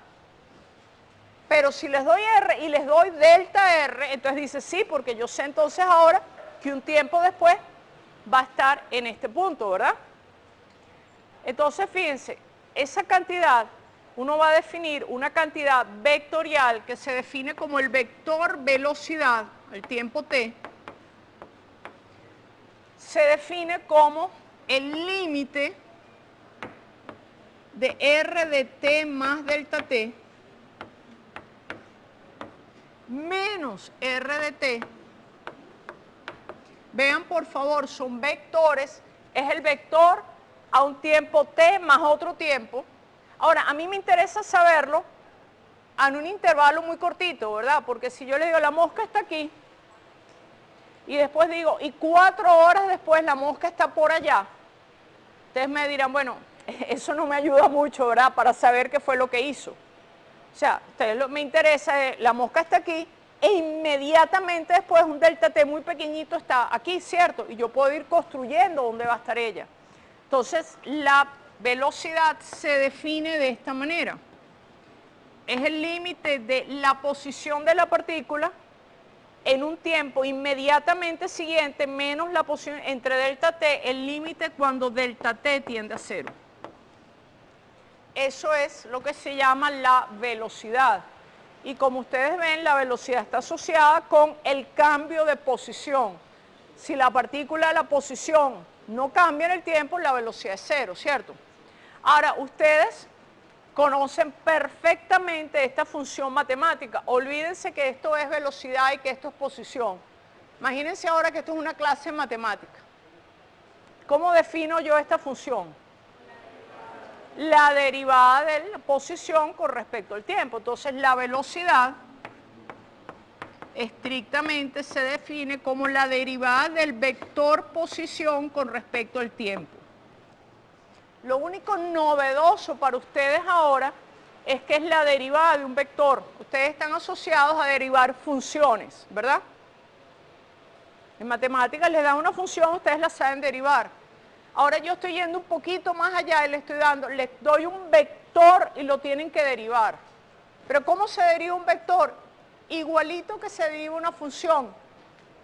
Pero si les doy R y les doy delta R, entonces dice sí, porque yo sé entonces ahora que un tiempo después va a estar en este punto, ¿verdad? Entonces fíjense, esa cantidad, uno va a definir una cantidad vectorial que se define como el vector velocidad, el tiempo t, se define como el límite de R de t más delta t menos R de t. Vean por favor, son vectores, es el vector a un tiempo t más otro tiempo. Ahora, a mí me interesa saberlo en un intervalo muy cortito, ¿verdad? Porque si yo le digo la mosca está aquí y después digo, y 4 horas después la mosca está por allá, ustedes me dirán, bueno, eso no me ayuda mucho, ¿verdad? Para saber qué fue lo que hizo. O sea, me interesa, la mosca está aquí e inmediatamente después un delta t muy pequeñito está aquí, ¿cierto? Y yo puedo ir construyendo dónde va a estar ella. Entonces, la velocidad se define de esta manera. Es el límite de la posición de la partícula en un tiempo inmediatamente siguiente menos la posición entre delta t, el límite cuando delta t tiende a 0. Eso es lo que se llama la velocidad. Y como ustedes ven, la velocidad está asociada con el cambio de posición. Si la partícula de la posición no cambia en el tiempo, la velocidad es 0, ¿cierto? Ahora, ustedes conocen perfectamente esta función matemática. Olvídense que esto es velocidad y que esto es posición. Imagínense ahora que esto es una clase de matemática. ¿Cómo defino yo esta función? La derivada de la posición con respecto al tiempo. Entonces, la velocidad estrictamente se define como la derivada del vector posición con respecto al tiempo. Lo único novedoso para ustedes ahora es que es la derivada de un vector. Ustedes están asociados a derivar funciones, ¿verdad? En matemáticas les dan una función, ustedes la saben derivar. Ahora yo estoy yendo un poquito más allá y les doy un vector y lo tienen que derivar. Pero ¿cómo se deriva un vector? Igualito que se deriva una función.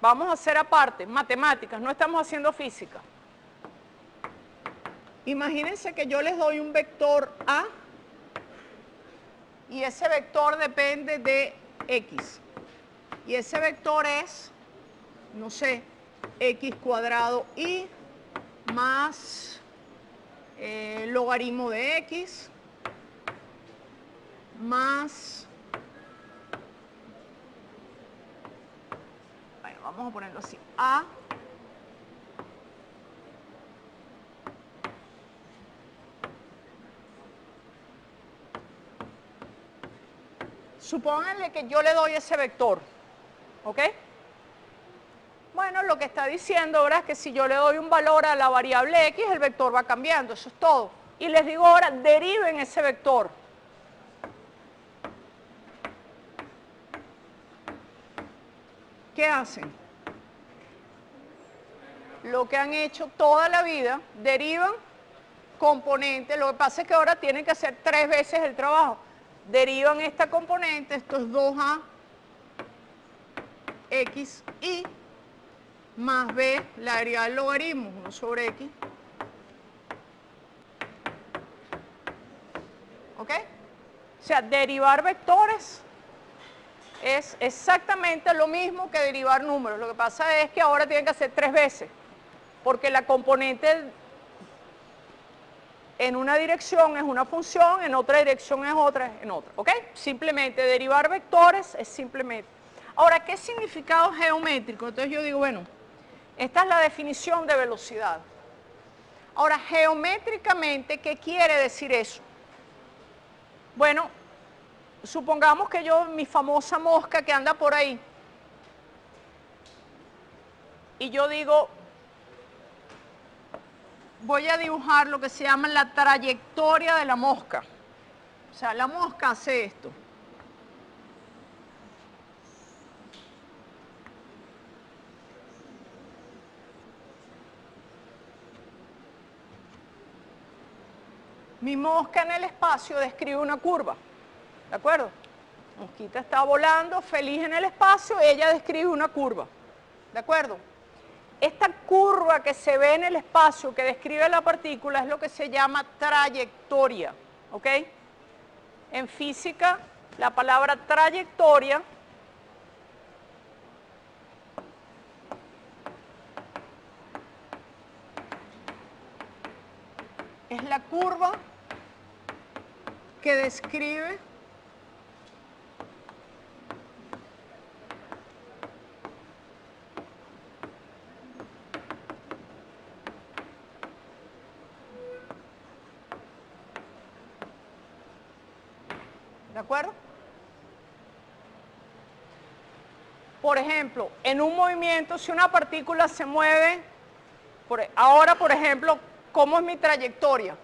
Vamos a hacer aparte, matemáticas, no estamos haciendo física. Imagínense que yo les doy un vector A y ese vector depende de X. Y ese vector es, no sé, X cuadrado Y más logaritmo de X más, bueno, vamos a ponerlo así, A supónganle que yo le doy ese vector, ¿ok? Bueno, lo que está diciendo ahora es que si yo le doy un valor a la variable X, el vector va cambiando, eso es todo. Y les digo ahora, deriven ese vector. ¿Qué hacen? Lo que han hecho toda la vida, derivan componentes, lo que pasa es que ahora tienen que hacer 3 veces el trabajo. Derivan esta componente, esto es 2A X y más B, la derivada del logaritmo, 1 sobre X. ¿Ok? O sea, derivar vectores es exactamente lo mismo que derivar números. Lo que pasa es que ahora tienen que hacer 3 veces, porque la componente en una dirección es una función, en otra dirección es otra, en otra. ¿Ok? Simplemente derivar vectores es simplemente. Ahora, ¿qué significado geométrico? Entonces yo digo, bueno, esta es la definición de velocidad. Ahora, geométricamente, ¿qué quiere decir eso? Bueno, supongamos que yo, mi famosa mosca que anda por ahí, y yo digo, voy a dibujar lo que se llama la trayectoria de la mosca. O sea, la mosca hace esto. Mi mosca en el espacio describe una curva, ¿de acuerdo? La mosquita está volando feliz en el espacio, ella describe una curva, ¿de acuerdo? Esta curva que se ve en el espacio que describe la partícula es lo que se llama trayectoria, ¿ok? En física, la palabra trayectoria es la curva que describe ¿de acuerdo? Por ejemplo, en un movimiento, si una partícula se mueve, ahora por ejemplo, ¿cómo es mi trayectoria?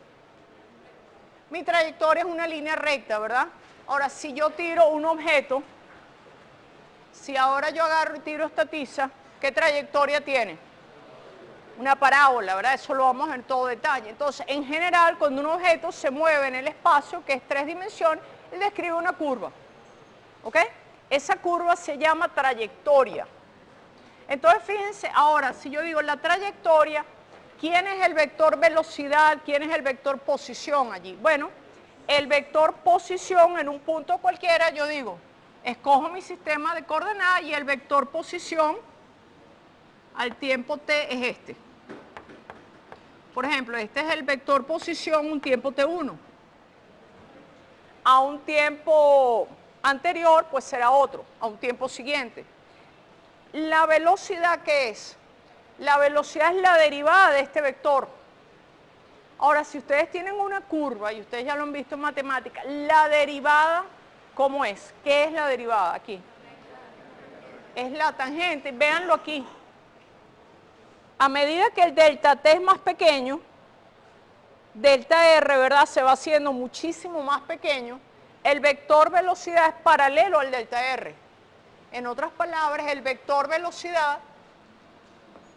Mi trayectoria es una línea recta, ¿verdad? Ahora, si yo tiro un objeto, si ahora yo agarro y tiro esta tiza, ¿qué trayectoria tiene? Una parábola, ¿verdad? Eso lo vamos a ver en todo detalle. Entonces, en general, cuando un objeto se mueve en el espacio, que es 3 dimensiones, él describe una curva, ¿ok? Esa curva se llama trayectoria. Entonces, fíjense, ahora, si yo digo la trayectoria, ¿quién es el vector velocidad? ¿Quién es el vector posición allí? Bueno, el vector posición en un punto cualquiera, yo digo, escojo mi sistema de coordenadas y el vector posición al tiempo t es este. Por ejemplo, este es el vector posición un tiempo t1. A un tiempo anterior, pues será otro, a un tiempo siguiente. ¿La velocidad qué es? La velocidad es la derivada de este vector. Ahora, si ustedes tienen una curva, y ustedes ya lo han visto en matemáticas, la derivada, ¿cómo es? ¿Qué es la derivada aquí? Es la tangente, véanlo aquí. A medida que el delta t es más pequeño, delta r, ¿verdad?, se va haciendo muchísimo más pequeño, el vector velocidad es paralelo al delta r. En otras palabras, el vector velocidad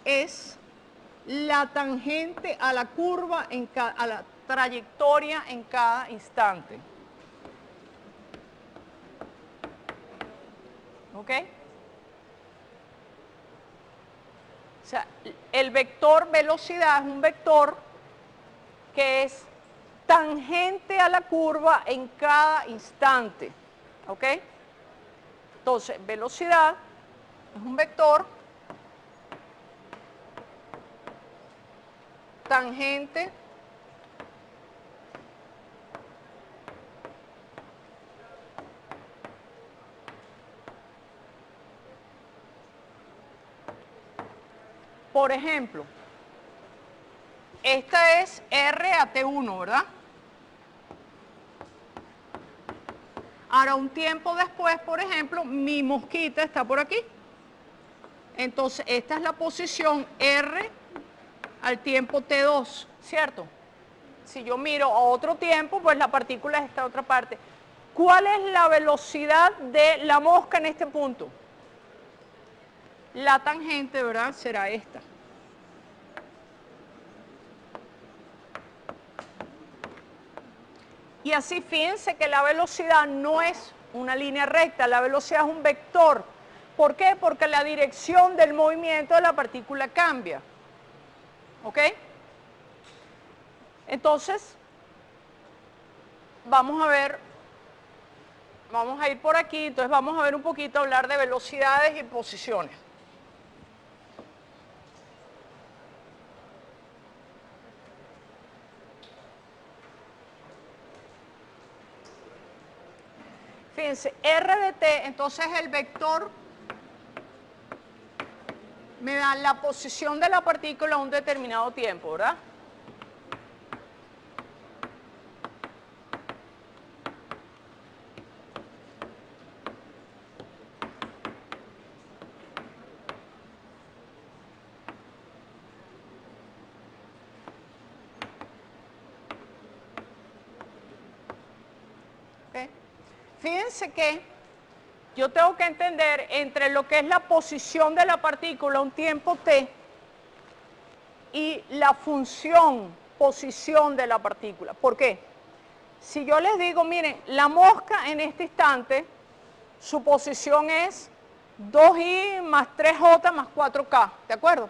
es la tangente a la curva, a la trayectoria en cada instante. ¿Ok? O sea, el vector velocidad es un vector que es tangente a la curva en cada instante. ¿Ok? Entonces, velocidad es un vector tangente por ejemplo, esta es R a T1, ¿verdad? Ahora, un tiempo después, por ejemplo, mi mosquita está por aquí. Entonces, esta es la posición R al tiempo T2, ¿cierto? Si yo miro a otro tiempo, pues la partícula es esta otra parte. ¿Cuál es la velocidad de la mosca en este punto? La tangente, ¿verdad?, será esta. Y así fíjense que la velocidad no es una línea recta, la velocidad es un vector. ¿Por qué? Porque la dirección del movimiento de la partícula cambia. ¿Ok? Entonces, vamos a ver, vamos a ir por aquí, entonces vamos a ver un poquito, hablar de velocidades y posiciones. Fíjense, R de t, entonces el vector me da la posición de la partícula a un determinado tiempo, ¿verdad? fíjense que yo tengo que entender entre lo que es la posición de la partícula un tiempo t y la función, posición de la partícula. ¿Por qué? Si yo les digo, miren, la mosca en este instante, su posición es 2i más 3j más 4k, ¿de acuerdo?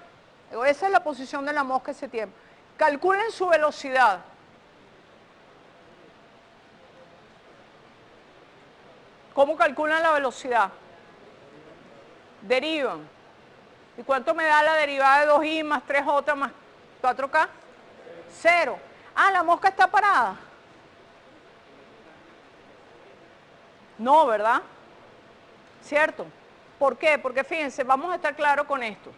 Esa es la posición de la mosca ese tiempo. Calculen su velocidad. ¿Cómo calculan la velocidad? Derivan. ¿Y cuánto me da la derivada de 2i más 3j más 4k? 0. Ah, la mosca está parada. No, ¿verdad? ¿Cierto? ¿Por qué? Porque fíjense, vamos a estar claros con esto.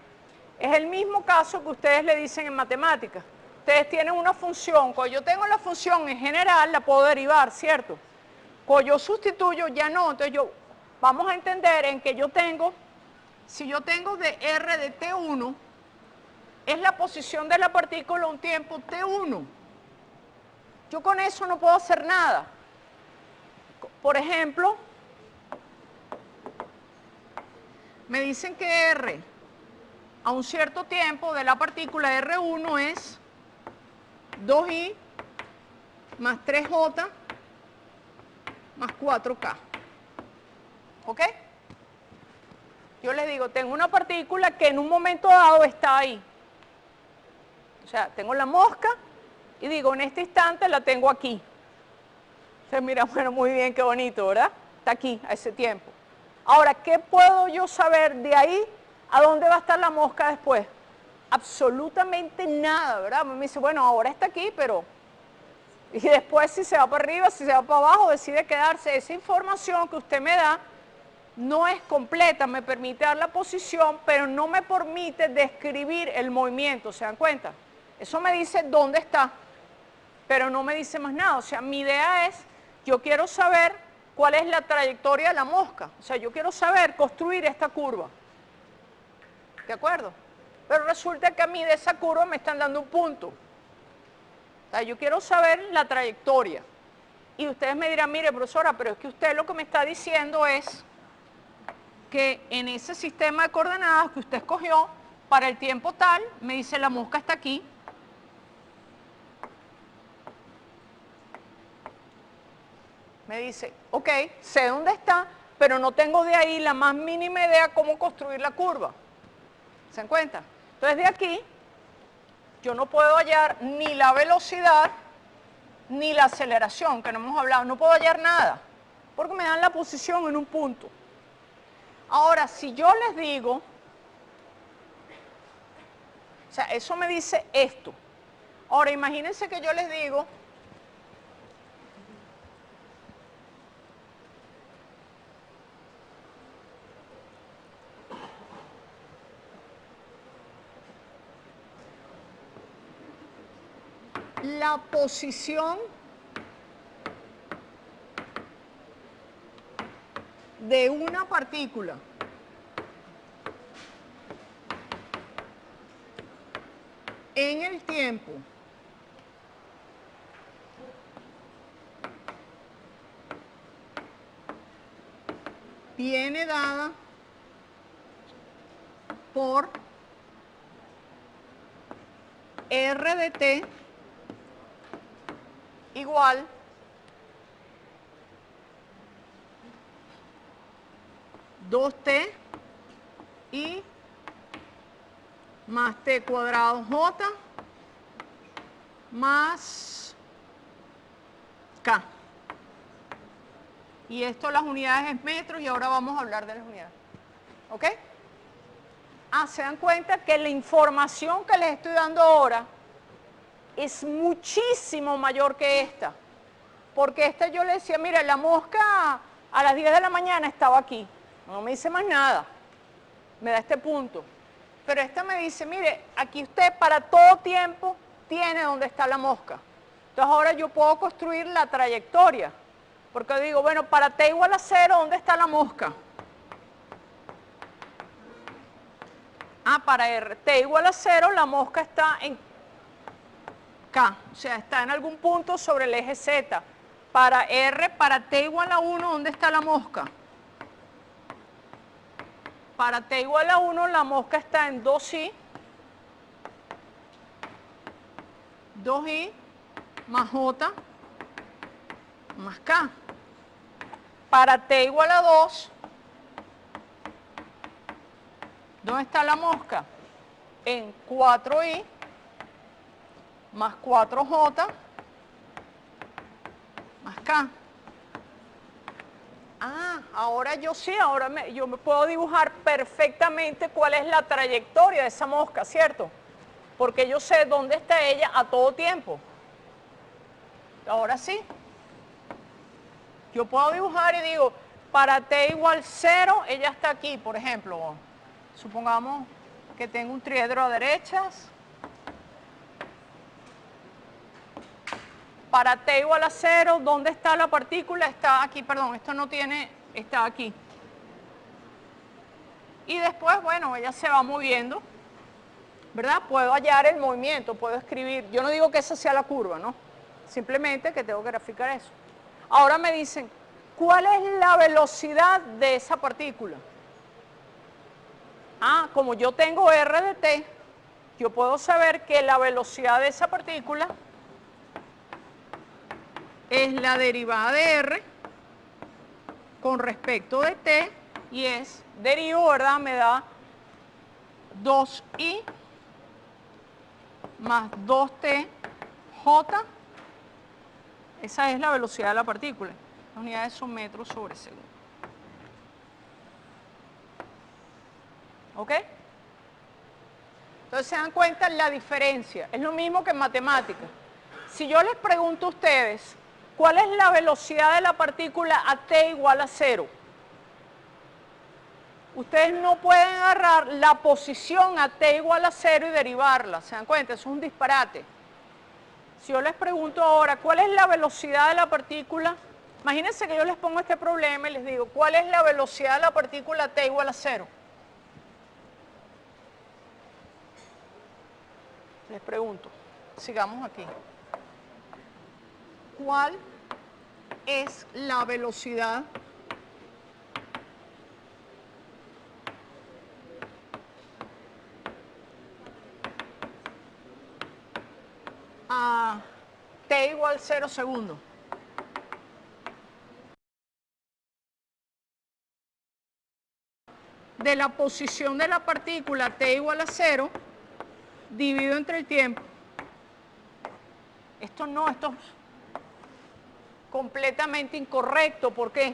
Es el mismo caso que ustedes le dicen en matemáticas. Ustedes tienen una función. Cuando yo tengo la función en general, la puedo derivar, ¿cierto? Cuando yo sustituyo, ya no. Entonces vamos a entender en que yo tengo, si yo tengo de R de T1, es la posición de la partícula un tiempo T1. Yo con eso no puedo hacer nada. Por ejemplo, me dicen que R a un cierto tiempo de la partícula R1 es 2i más 3j más 4k. ¿Ok? Yo les digo, tengo una partícula que en un momento dado está ahí. O sea, tengo la mosca y digo, en este instante la tengo aquí. Entonces, mira, bueno, muy bien, qué bonito, ¿verdad? Está aquí, a ese tiempo. Ahora, ¿qué puedo yo saber de ahí a dónde va a estar la mosca después? Absolutamente nada, ¿verdad? Me dice, bueno, ahora está aquí, pero... Y después si se va para arriba, si se va para abajo, decide quedarse. Esa información que usted me da no es completa, me permite dar la posición, pero no me permite describir el movimiento, ¿se dan cuenta? Eso me dice dónde está, pero no me dice más nada. O sea, mi idea es, yo quiero saber cuál es la trayectoria de la mosca. O sea, yo quiero saber construir esta curva. ¿De acuerdo? Pero resulta que a mí de esa curva me están dando un punto. O sea, yo quiero saber la trayectoria. Y ustedes me dirán, mire, profesora, pero es que usted lo que me está diciendo es que en ese sistema de coordenadas que usted escogió, para el tiempo tal, me dice la mosca está aquí. Me dice, ok, sé dónde está, pero no tengo de ahí la más mínima idea cómo construir la curva. ¿Se dan cuenta? Entonces de aquí, yo no puedo hallar ni la velocidad, ni la aceleración, que no hemos hablado, no puedo hallar nada, porque me dan la posición en un punto. Ahora, si yo les digo, o sea, eso me dice esto. Ahora, imagínense que yo les digo, la posición de una partícula en el tiempo viene dada por R de t igual (2t) y más t cuadrado j más k. Y esto las unidades es metros y ahora vamos a hablar de las unidades. ¿Ok? Ah, se dan cuenta que la información que les estoy dando ahora es muchísimo mayor que esta. Porque esta yo le decía, mira, la mosca a las 10 de la mañana estaba aquí. No me dice más nada. Me da este punto. Pero esta me dice, mire, aquí usted para todo tiempo tiene dónde está la mosca. Entonces ahora yo puedo construir la trayectoria. Porque digo, bueno, para t igual a 0, ¿dónde está la mosca? Ah, para t igual a 0, la mosca está en K. O sea, está en algún punto sobre el eje Z. Para R, para T igual a 1, ¿dónde está la mosca? Para T igual a 1, la mosca está en 2i más J más K. Para T igual a 2, ¿dónde está la mosca? En 4i más 4j más K. Ahora yo sí, yo me puedo dibujar perfectamente cuál es la trayectoria de esa mosca, ¿cierto? Porque yo sé dónde está ella a todo tiempo. Ahora sí. Yo puedo dibujar y digo, para T igual 0, ella está aquí, por ejemplo. Supongamos que tengo un triedro a derechas. Para T igual a 0, ¿dónde está la partícula? Está aquí, perdón, esto no tiene, está aquí. Y después, bueno, ella se va moviendo, ¿verdad? Puedo hallar el movimiento, puedo escribir. Yo no digo que esa sea la curva, ¿no? Simplemente que tengo que graficar eso. Ahora me dicen, ¿cuál es la velocidad de esa partícula? Como yo tengo R de T, yo puedo saber que la velocidad de esa partícula es la derivada de R con respecto de T y es, derivo, ¿verdad? Me da 2i más 2t j. Esa es la velocidad de la partícula. Las unidades son metros sobre segundo. ¿Ok? Entonces se dan cuenta la diferencia. Es lo mismo que en matemáticas. Si yo les pregunto a ustedes, ¿cuál es la velocidad de la partícula a t igual a 0? Ustedes no pueden agarrar la posición a t igual a 0 y derivarla. ¿Se dan cuenta? Eso es un disparate. Si yo les pregunto ahora, ¿cuál es la velocidad de la partícula? Imagínense que yo les pongo este problema y les digo, ¿cuál es la velocidad de la partícula a t igual a 0? Les pregunto, sigamos aquí. ¿Cuál es la velocidad a t igual 0 segundos? De la posición de la partícula t igual a 0 dividido entre el tiempo. Esto es completamente incorrecto. ¿Por qué?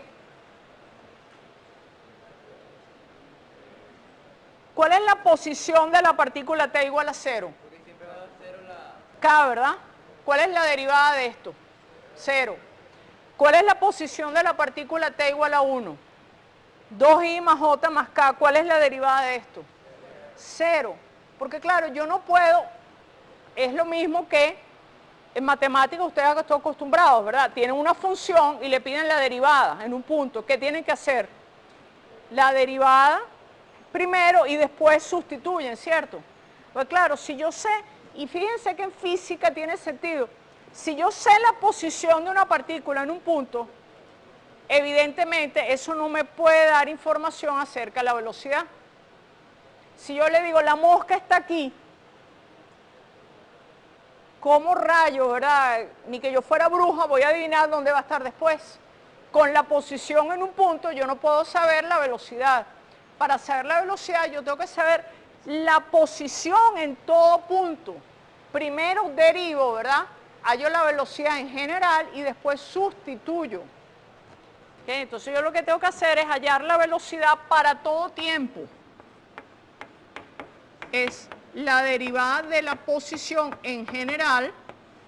¿Cuál es la posición de la partícula t igual a 0? Porque siempre va a dar 0 la... K, ¿verdad? ¿Cuál es la derivada de esto? 0. ¿Cuál es la posición de la partícula t igual a 1? 2i más j más k. ¿Cuál es la derivada de esto? 0. Porque claro, yo no puedo, es lo mismo que en matemáticas ustedes están acostumbrados, ¿verdad? Tienen una función y le piden la derivada en un punto. ¿Qué tienen que hacer? La derivada primero y después sustituyen, ¿cierto? Pues claro, si yo sé, y fíjense que en física tiene sentido, si yo sé la posición de una partícula en un punto, evidentemente eso no me puede dar información acerca de la velocidad. Si yo le digo, la mosca está aquí, ¿cómo rayo, verdad? Ni que yo fuera bruja, voy a adivinar dónde va a estar después. Con la posición en un punto yo no puedo saber la velocidad. Para saber la velocidad yo tengo que saber la posición en todo punto. Primero derivo, ¿verdad? Hallo la velocidad en general y después sustituyo. ¿Okay? Entonces yo lo que tengo que hacer es hallar la velocidad para todo tiempo. Es la derivada de la posición en general,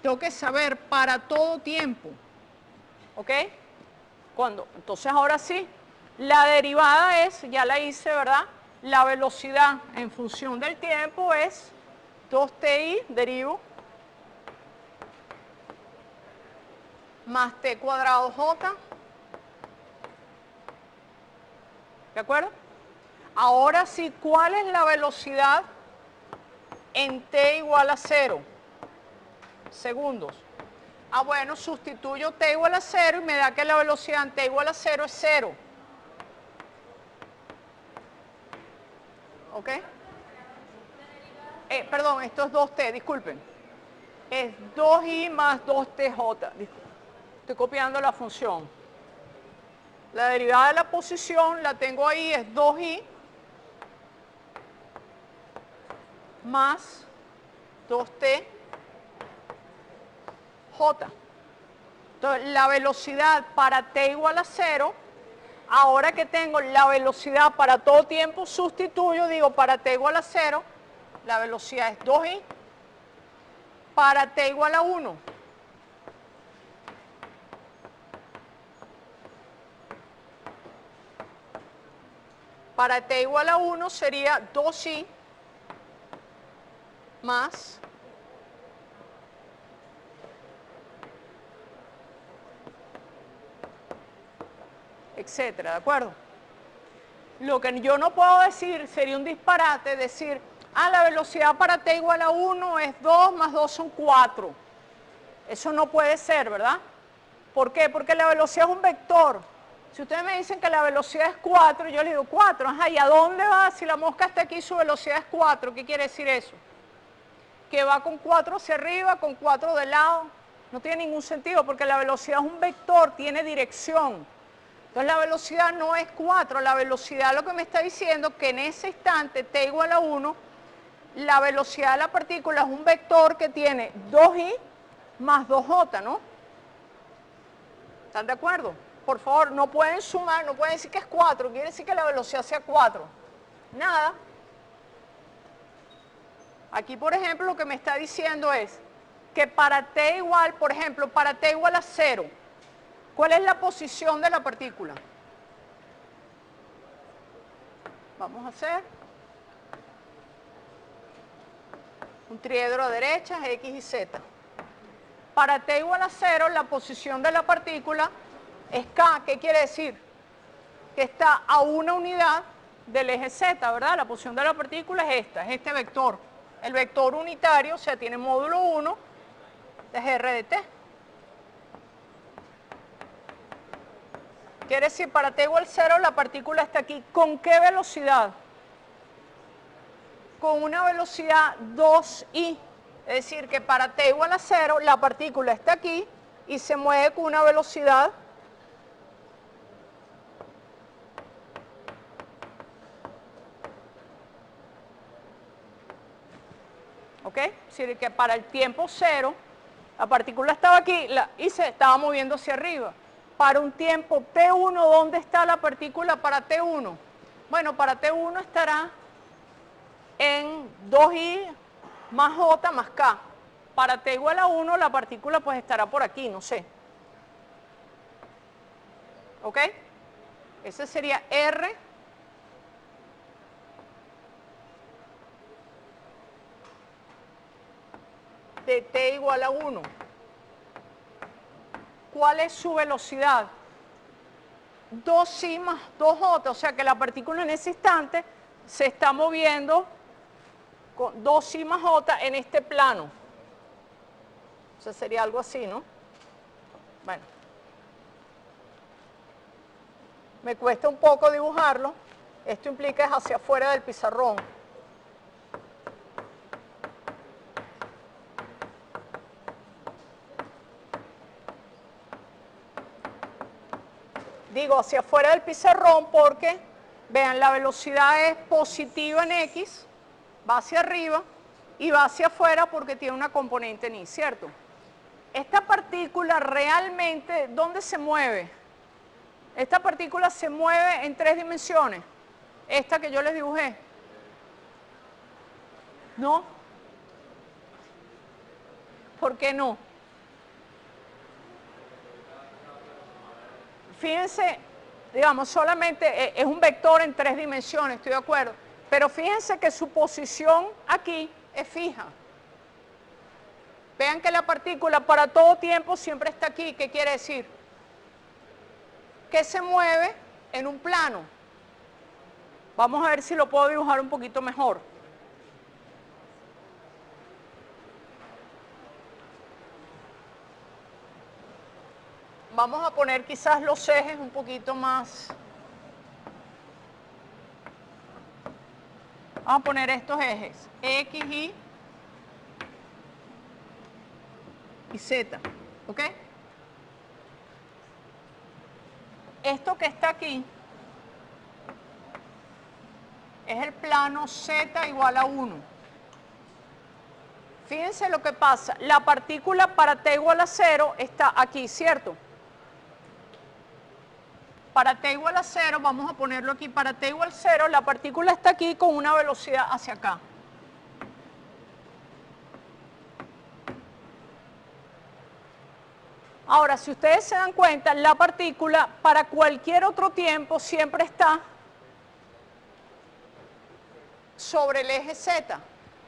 tengo que saber para todo tiempo. ¿Ok? Entonces ahora sí, la derivada es, ya la hice, ¿verdad? La velocidad en función del tiempo es 2ti, derivo, más t cuadrado j. ¿De acuerdo? Ahora sí, ¿cuál es la velocidad en t igual a 0 segundos? Ah, bueno, sustituyo t igual a 0 y me da que la velocidad en t igual a 0 es 0. ¿Ok? Perdón, esto es 2t, disculpen. Es 2i más 2tj. Estoy copiando la función. La derivada de la posición la tengo ahí, es 2i más 2tj. Entonces, la velocidad para t igual a 0, ahora que tengo la velocidad para todo tiempo, sustituyo, digo, para t igual a 0, la velocidad es 2i. Para t igual a 1, para t igual a 1 sería 2i más etcétera, ¿de acuerdo? Lo que yo no puedo decir, sería un disparate, decir, la velocidad para t igual a 1 es 2 más 2 son 4. Eso no puede ser, ¿verdad? ¿Por qué? Porque la velocidad es un vector. Si ustedes me dicen que la velocidad es 4, yo les digo 4, ajá, ¿y a dónde va? Si la mosca está aquí, su velocidad es 4, ¿qué quiere decir eso? Que va con 4 hacia arriba, con 4 de lado. No tiene ningún sentido porque la velocidad es un vector, tiene dirección. Entonces la velocidad no es 4, la velocidad lo que me está diciendo es que en ese instante t igual a 1, la velocidad de la partícula es un vector que tiene 2i más 2j, ¿no? ¿Están de acuerdo? Por favor, no pueden sumar, no pueden decir que es 4, quiere decir que la velocidad sea 4. Nada. Aquí, por ejemplo, lo que me está diciendo es que para t igual, por ejemplo, para t igual a 0, ¿cuál es la posición de la partícula? Vamos a hacer un triedro a derechas, x y z. Para t igual a 0, la posición de la partícula es k. ¿Qué quiere decir? Que está a una unidad del eje z, ¿verdad? La posición de la partícula es esta, es este vector. El vector unitario, o sea, tiene módulo 1, es r de t. Quiere decir, para t igual a 0, la partícula está aquí. ¿Con qué velocidad? Con una velocidad 2i. Es decir, que para t igual a 0, la partícula está aquí y se mueve con una velocidad ¿ok? Es decir, que para el tiempo 0, la partícula estaba aquí y se estaba moviendo hacia arriba. Para un tiempo t1, ¿dónde está la partícula para t1? Bueno, para t1 estará en 2i más j más k. Para t igual a 1, la partícula pues estará por aquí, no sé. ¿Ok? Ese sería r de t igual a 1. ¿Cuál es su velocidad? 2i más 2j, o sea que la partícula en ese instante se está moviendo con 2i más j en este plano. O sea, sería algo así, ¿no? Bueno. Me cuesta un poco dibujarlo. Esto implica es hacia afuera del pizarrón. Digo hacia afuera del pizarrón porque, vean, la velocidad es positiva en x, va hacia arriba, y va hacia afuera porque tiene una componente en y, ¿cierto? Esta partícula realmente, ¿dónde se mueve? Esta partícula se mueve en 3 dimensiones. Esta que yo les dibujé. ¿No? ¿Por qué no? Fíjense, digamos, solamente es un vector en 3 dimensiones, estoy de acuerdo. Pero fíjense que su posición aquí es fija. Vean que la partícula para todo tiempo siempre está aquí. ¿Qué quiere decir? Que se mueve en un plano. Vamos a ver si lo puedo dibujar un poquito mejor. vamos a poner quizás los ejes un poquito más. Vamos a poner estos ejes, X, y Z, ¿ok? Esto que está aquí es el plano Z igual a 1. Fíjense lo que pasa, la partícula para t igual a 0 está aquí, ¿cierto? Para t igual a 0, vamos a ponerlo aquí, para t igual a 0, la partícula está aquí con una velocidad hacia acá. Ahora, si ustedes se dan cuenta, la partícula para cualquier otro tiempo siempre está sobre el eje Z.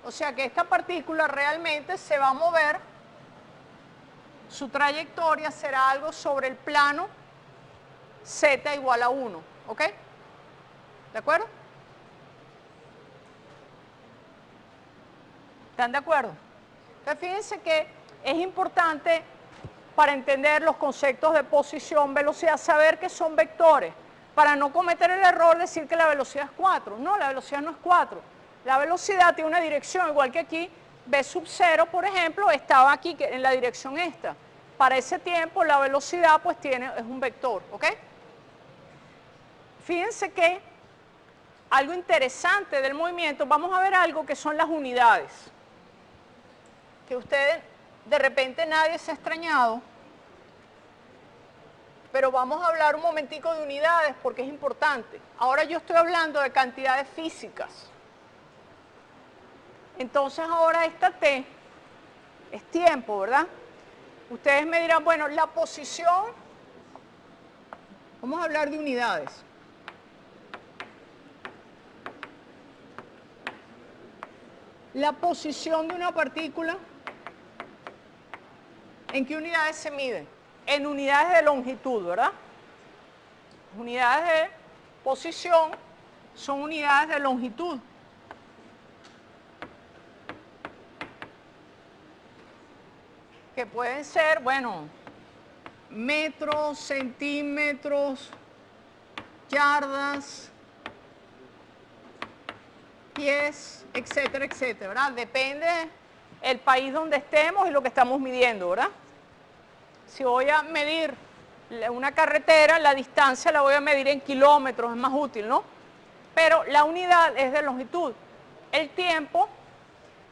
O sea que esta partícula realmente se va a mover, su trayectoria será algo sobre el plano Z igual a 1, ¿ok? ¿De acuerdo? ¿Están de acuerdo? Entonces fíjense que es importante para entender los conceptos de posición, velocidad, saber que son vectores, para no cometer el error de decir que la velocidad es 4. No, la velocidad no es 4. La velocidad tiene una dirección, igual que aquí, v sub 0, por ejemplo, estaba aquí en la dirección esta. Para ese tiempo, la velocidad pues es un vector, ¿ok? Fíjense que algo interesante del movimiento, vamos a ver algo que son las unidades. Que ustedes, de repente nadie se ha extrañado, pero vamos a hablar un momentico de unidades porque es importante. Ahora yo estoy hablando de cantidades físicas. Entonces ahora esta t es tiempo, ¿verdad? Ustedes me dirán, bueno, la posición, vamos a hablar de unidades. La posición de una partícula, ¿en qué unidades se mide? En unidades de longitud, ¿verdad? Unidades de posición son unidades de longitud. Que pueden ser, bueno, metros, centímetros, yardas, pies, etcétera, etcétera, ¿verdad? Depende el país donde estemos y lo que estamos midiendo, ¿verdad? Si voy a medir una carretera, la distancia la voy a medir en kilómetros, es más útil, ¿no? Pero la unidad es de longitud. El tiempo,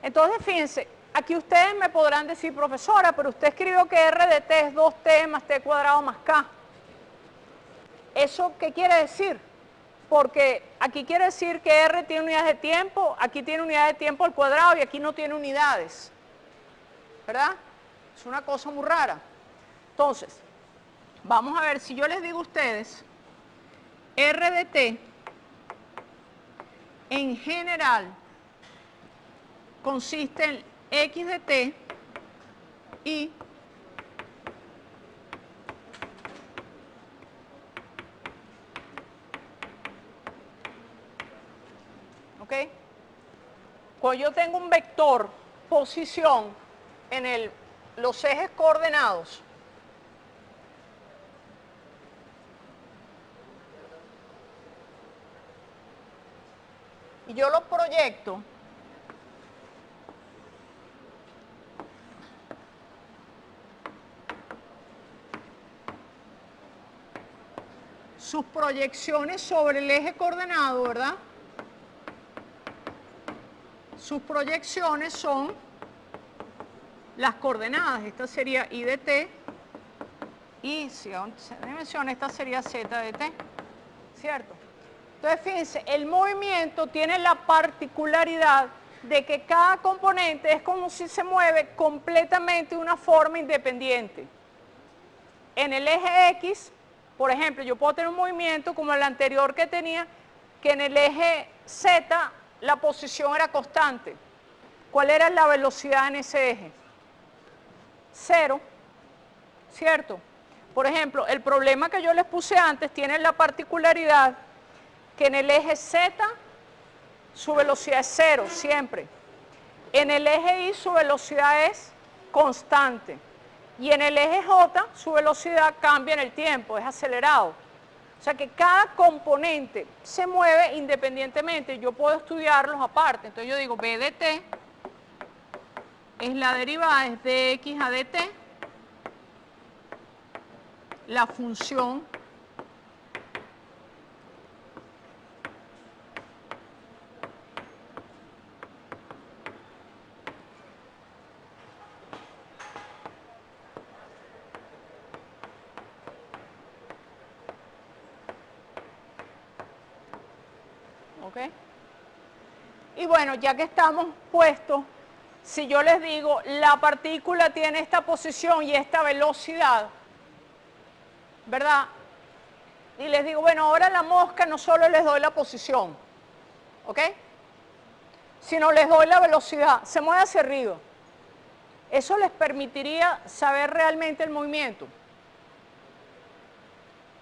entonces fíjense, aquí ustedes me podrán decir, profesora, pero usted escribió que R de t es 2t más t cuadrado más k. ¿Eso qué quiere decir? Porque aquí quiere decir que R tiene unidades de tiempo, aquí tiene unidades de tiempo al cuadrado y aquí no tiene unidades. ¿Verdad? Es una cosa muy rara. Entonces, vamos a ver, si yo les digo a ustedes, R de t en general consiste en X de t y ¿ok? Cuando yo tengo un vector posición en los ejes coordenados, y yo lo proyecto sus proyecciones sobre el eje coordenado, ¿verdad? Sus proyecciones son las coordenadas. Esta sería y de t y si se dimensiona, esta sería z de t, ¿cierto? Entonces, fíjense, el movimiento tiene la particularidad de que cada componente es como si se mueve completamente de una forma independiente. En el eje X, por ejemplo, yo puedo tener un movimiento como el anterior que tenía, que en el eje Z la posición era constante. ¿Cuál era la velocidad en ese eje? 0, ¿cierto? Por ejemplo, el problema que yo les puse antes tiene la particularidad que en el eje Z su velocidad es 0, siempre. En el eje Y su velocidad es constante. Y en el eje J, su velocidad cambia en el tiempo, es acelerado. O sea que cada componente se mueve independientemente. Yo puedo estudiarlos aparte. Entonces yo digo, B de t es la derivada, es dx a dt, la función ¿ok? Y bueno, ya que estamos puestos, si yo les digo, la partícula tiene esta posición y esta velocidad, ¿verdad? Y les digo, bueno, ahora la mosca no solo les doy la posición, ¿ok? Sino les doy la velocidad, se mueve hacia arriba. Eso les permitiría saber realmente el movimiento.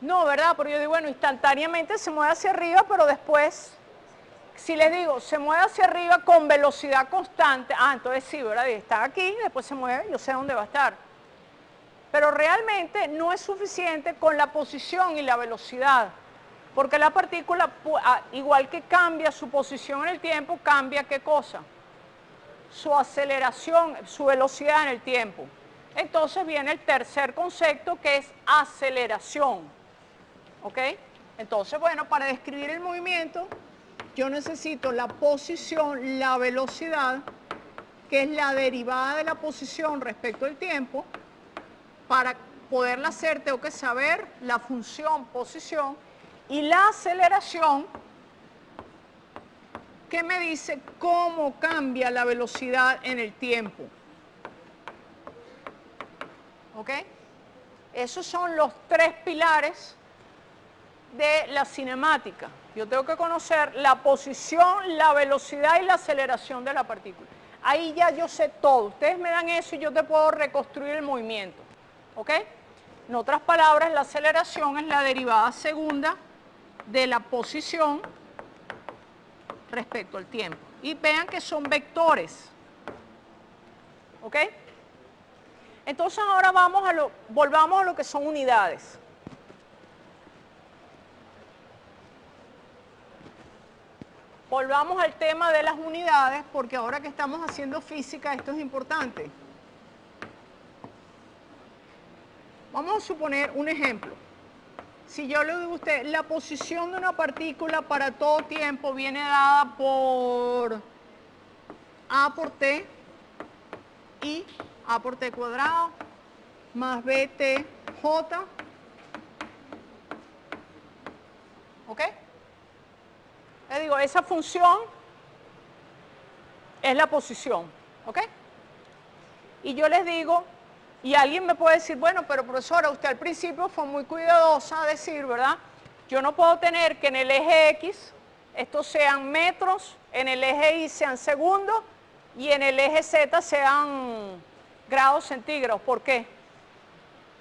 No, ¿verdad? Pero yo digo, bueno, instantáneamente se mueve hacia arriba, pero después, si les digo, se mueve hacia arriba con velocidad constante, entonces sí, ¿verdad? Está aquí, después se mueve, yo sé dónde va a estar. Pero realmente no es suficiente con la posición y la velocidad, porque la partícula, igual que cambia su posición en el tiempo, cambia ¿qué cosa? Su aceleración, su velocidad en el tiempo. Entonces viene el tercer concepto, que es aceleración. ¿Ok? Entonces, bueno, para describir el movimiento, yo necesito la posición, la velocidad, que es la derivada de la posición respecto al tiempo. Para poderla hacer, tengo que saber la función posición y la aceleración, que me dice cómo cambia la velocidad en el tiempo. ¿Ok? Esos son los tres pilares de la cinemática. Yo tengo que conocer la posición, la velocidad y la aceleración de la partícula. Ahí ya yo sé todo. Ustedes me dan eso y yo te puedo reconstruir el movimiento. ¿Ok? En otras palabras, la aceleración es la derivada segunda de la posición respecto al tiempo. Y vean que son vectores. ¿Ok? Entonces ahora volvamos a lo que son unidades. Volvamos al tema de las unidades, porque ahora que estamos haciendo física, esto es importante. Vamos a suponer un ejemplo. Si yo le digo a usted, la posición de una partícula para todo tiempo viene dada por A por T y A por T cuadrado más BTJ. ¿Ok? Le digo, esa función es la posición. ¿Ok? Y yo les digo, y alguien me puede decir, bueno, pero profesora, usted al principio fue muy cuidadosa a decir, ¿verdad? Yo no puedo tener que en el eje X estos sean metros, en el eje Y sean segundos y en el eje Z sean grados centígrados. ¿Por qué?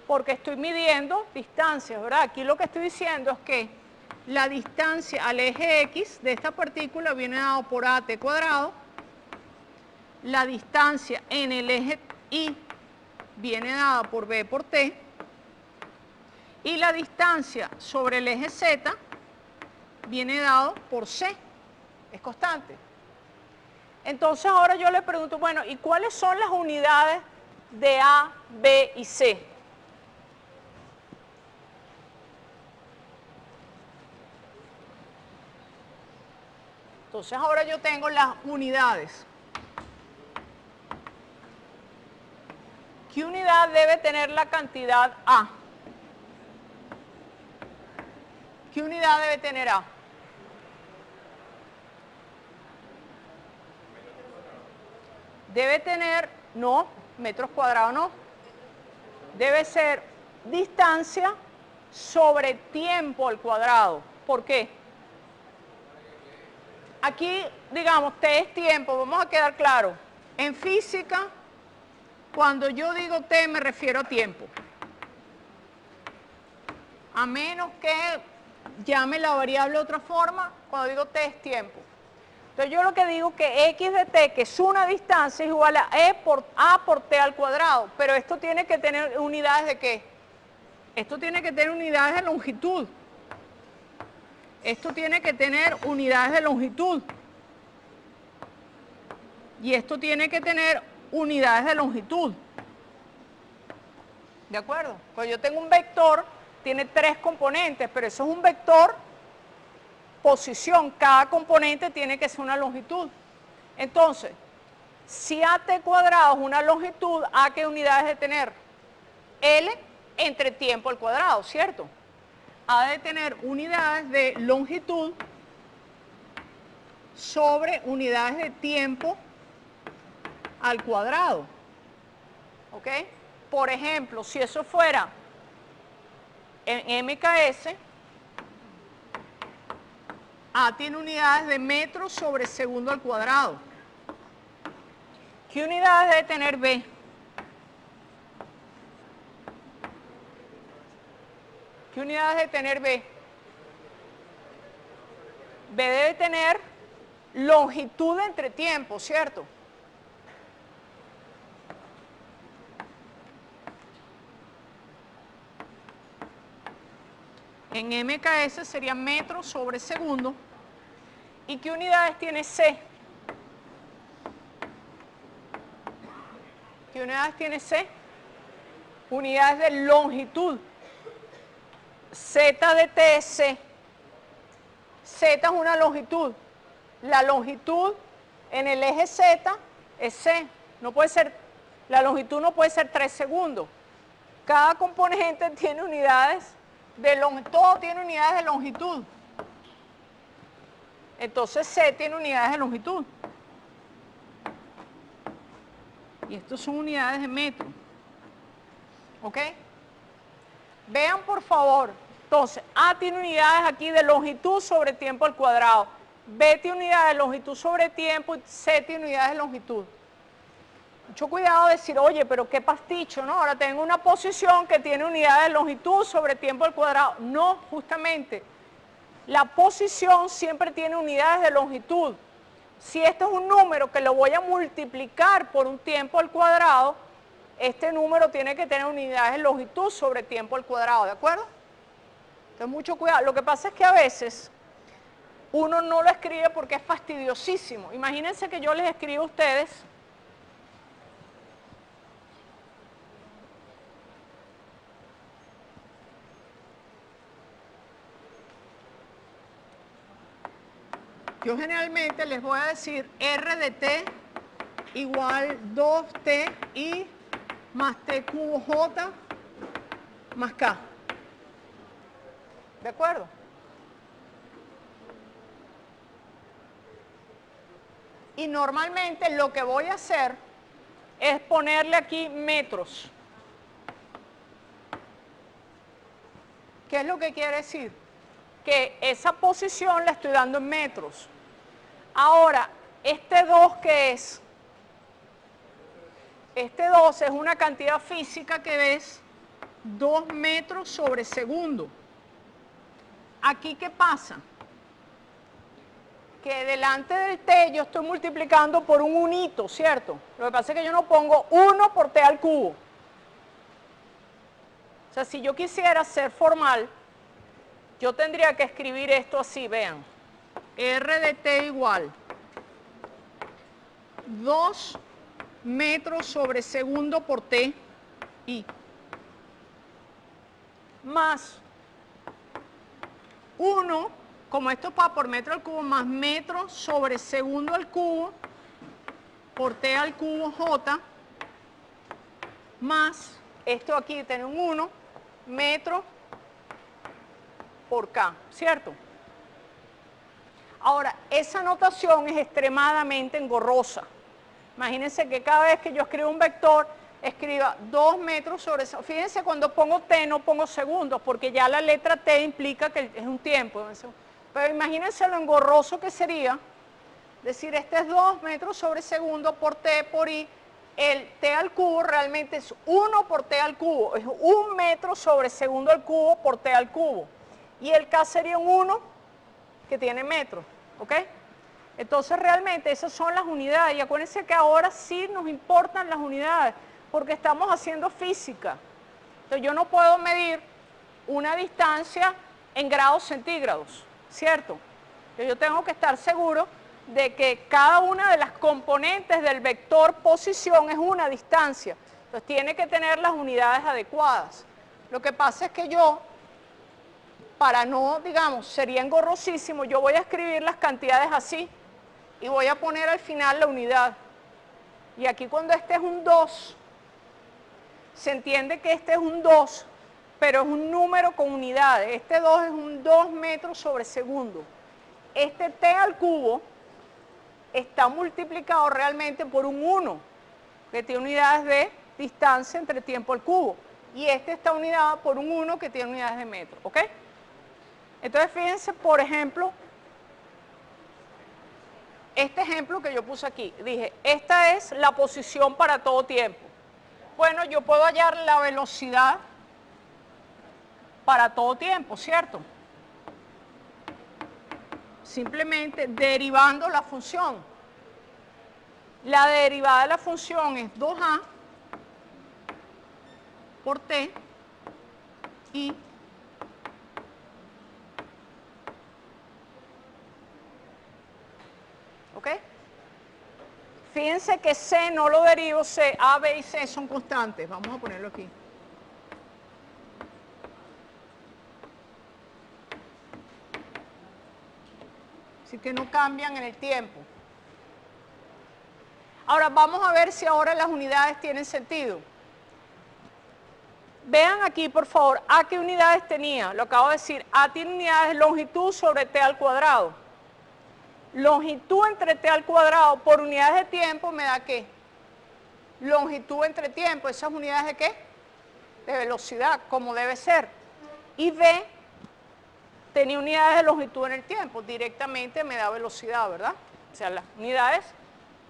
Porque estoy midiendo distancias, ¿verdad? Aquí lo que estoy diciendo es que la distancia al eje X de esta partícula viene dado por AT cuadrado, la distancia en el eje Y viene dada por B por T y la distancia sobre el eje Z viene dado por C, es constante. Entonces ahora yo le pregunto, bueno, ¿y cuáles son las unidades de A, B y C? Entonces ahora yo tengo las unidades. ¿Qué unidad debe tener la cantidad A? ¿Qué unidad debe tener A? Debe tener, no, metros cuadrados no. Debe ser distancia sobre tiempo al cuadrado. ¿Por qué? Aquí, digamos, T es tiempo, vamos a quedar claro. En física, cuando yo digo T me refiero a tiempo. A menos que llame la variable de otra forma, cuando digo T es tiempo. Entonces yo lo que digo que x de t, que es una distancia, es igual a a por t al cuadrado. Pero esto tiene que tener unidades de ¿qué? Esto tiene que tener unidades de longitud. Esto tiene que tener unidades de longitud. Y esto tiene que tener unidades de longitud. ¿De acuerdo? Pues yo tengo un vector, tiene 3 componentes, pero eso es un vector posición. Cada componente tiene que ser una longitud. Entonces, si AT cuadrado es una longitud, ¿A qué unidades de tener? L entre tiempo al cuadrado, ¿cierto? Ha de tener unidades de longitud sobre unidades de tiempo al cuadrado. ¿Ok? Por ejemplo, si eso fuera en MKS, A tiene unidades de metros sobre segundo al cuadrado. ¿Qué unidades debe tener B? ¿Qué unidades debe tener B? B debe tener longitud entre tiempo, ¿cierto? En MKS sería metros sobre segundo. ¿Y qué unidades tiene C? ¿Qué unidades tiene C? Unidades de longitud. Z de T es C. Z es una longitud. La longitud en el eje Z es C. No puede ser, la longitud no puede ser 3 segundos. Cada componente tiene unidades de longitud, todo tiene unidades de longitud. Entonces C tiene unidades de longitud. Y estos son unidades de metro. ¿Ok? Vean por favor. Entonces, A tiene unidades aquí de longitud sobre tiempo al cuadrado. B tiene unidades de longitud sobre tiempo y C tiene unidades de longitud. Mucho cuidado de decir, oye, pero qué pasticho, ¿no? Ahora tengo una posición que tiene unidades de longitud sobre tiempo al cuadrado. No, justamente. La posición siempre tiene unidades de longitud. Si este es un número que lo voy a multiplicar por un tiempo al cuadrado, este número tiene que tener unidades de longitud sobre tiempo al cuadrado, ¿de acuerdo? Entonces, mucho cuidado. Lo que pasa es que a veces uno no lo escribe porque es fastidiosísimo. Imagínense que yo les escribo a ustedes yo generalmente les voy a decir R de T igual 2T I más T cubo J más K. ¿De acuerdo? Y normalmente lo que voy a hacer es ponerle aquí metros. ¿Qué es lo que quiere decir? Que esa posición la estoy dando en metros. Ahora, este 2, ¿qué es? Este 2 es una cantidad física que es 2 metros sobre segundo. ¿Aquí qué pasa? Que delante del T yo estoy multiplicando por un unito, ¿cierto? Lo que pasa es que yo no pongo 1 por T al cubo. O sea, si yo quisiera ser formal, yo tendría que escribir esto así, vean. R de T igual 2 metros sobre segundo por T I más 1, como esto va por metro al cubo, más metro sobre segundo al cubo por T al cubo J más, esto aquí tiene un 1, metro por K, ¿cierto? Ahora, esa notación es extremadamente engorrosa. Imagínense que cada vez que yo escribo un vector, escriba 2 metros sobre... Fíjense, cuando pongo T no pongo segundos, porque ya la letra T implica que es un tiempo. Pero imagínense lo engorroso que sería decir, este es 2 metros sobre segundo por T por I. El T al cubo realmente es 1 por T al cubo. Es 1 metro sobre segundo al cubo por T al cubo. Y el K sería un 1 que tiene metros. ¿Ok? Entonces realmente esas son las unidades y acuérdense que ahora sí nos importan las unidades porque estamos haciendo física. Entonces yo no puedo medir una distancia en grados centígrados, ¿cierto? Yo tengo que estar seguro de que cada una de las componentes del vector posición es una distancia. Entonces tiene que tener las unidades adecuadas. Lo que pasa es que yo, para no, digamos, sería engorrosísimo, yo voy a escribir las cantidades así y voy a poner al final la unidad. Y aquí cuando este es un 2, se entiende que este es un 2, pero es un número con unidades. Este 2 es un 2 metros sobre segundo. Este t al cubo está multiplicado realmente por un 1, que tiene unidades de distancia entre tiempo al cubo. Y este está unidad por un 1 que tiene unidades de metro, ¿ok? Entonces fíjense, por ejemplo, este ejemplo que yo puse aquí. Dije, esta es la posición para todo tiempo. Bueno, yo puedo hallar la velocidad para todo tiempo, ¿cierto? Simplemente derivando la función. La derivada de la función es 2a por t y ¿ok? Fíjense que c no lo derivo, c, a, b y c son constantes. Vamos a ponerlo aquí. Así que no cambian en el tiempo. Ahora vamos a ver si ahora las unidades tienen sentido. Vean aquí, por favor, ¿a qué unidades tenía? Lo acabo de decir, a tiene unidades de longitud sobre t al cuadrado. Longitud entre t al cuadrado por unidades de tiempo me da ¿qué? Longitud entre tiempo, ¿esas unidades de qué? De velocidad, como debe ser. Y v tenía unidades de longitud en el tiempo, directamente me da velocidad, ¿verdad? O sea, las unidades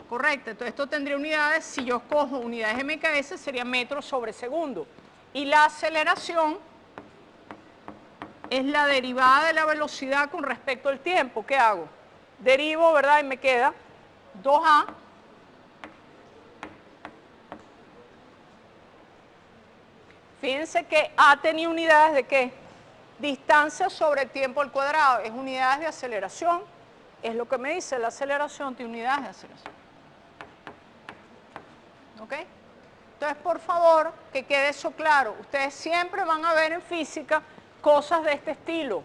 correctas. Entonces esto tendría unidades, si yo cojo unidades MKS, sería metros sobre segundo. Y la aceleración es la derivada de la velocidad con respecto al tiempo. ¿Qué hago? Derivo, ¿verdad? Y me queda 2a fíjense que a tenía unidades de ¿qué? Distancia sobre el tiempo al cuadrado. Es unidades de aceleración. Es lo que me dice, la aceleración tiene unidades de aceleración. ¿Ok? Entonces, por favor, que quede eso claro. Ustedes siempre van a ver en física cosas de este estilo.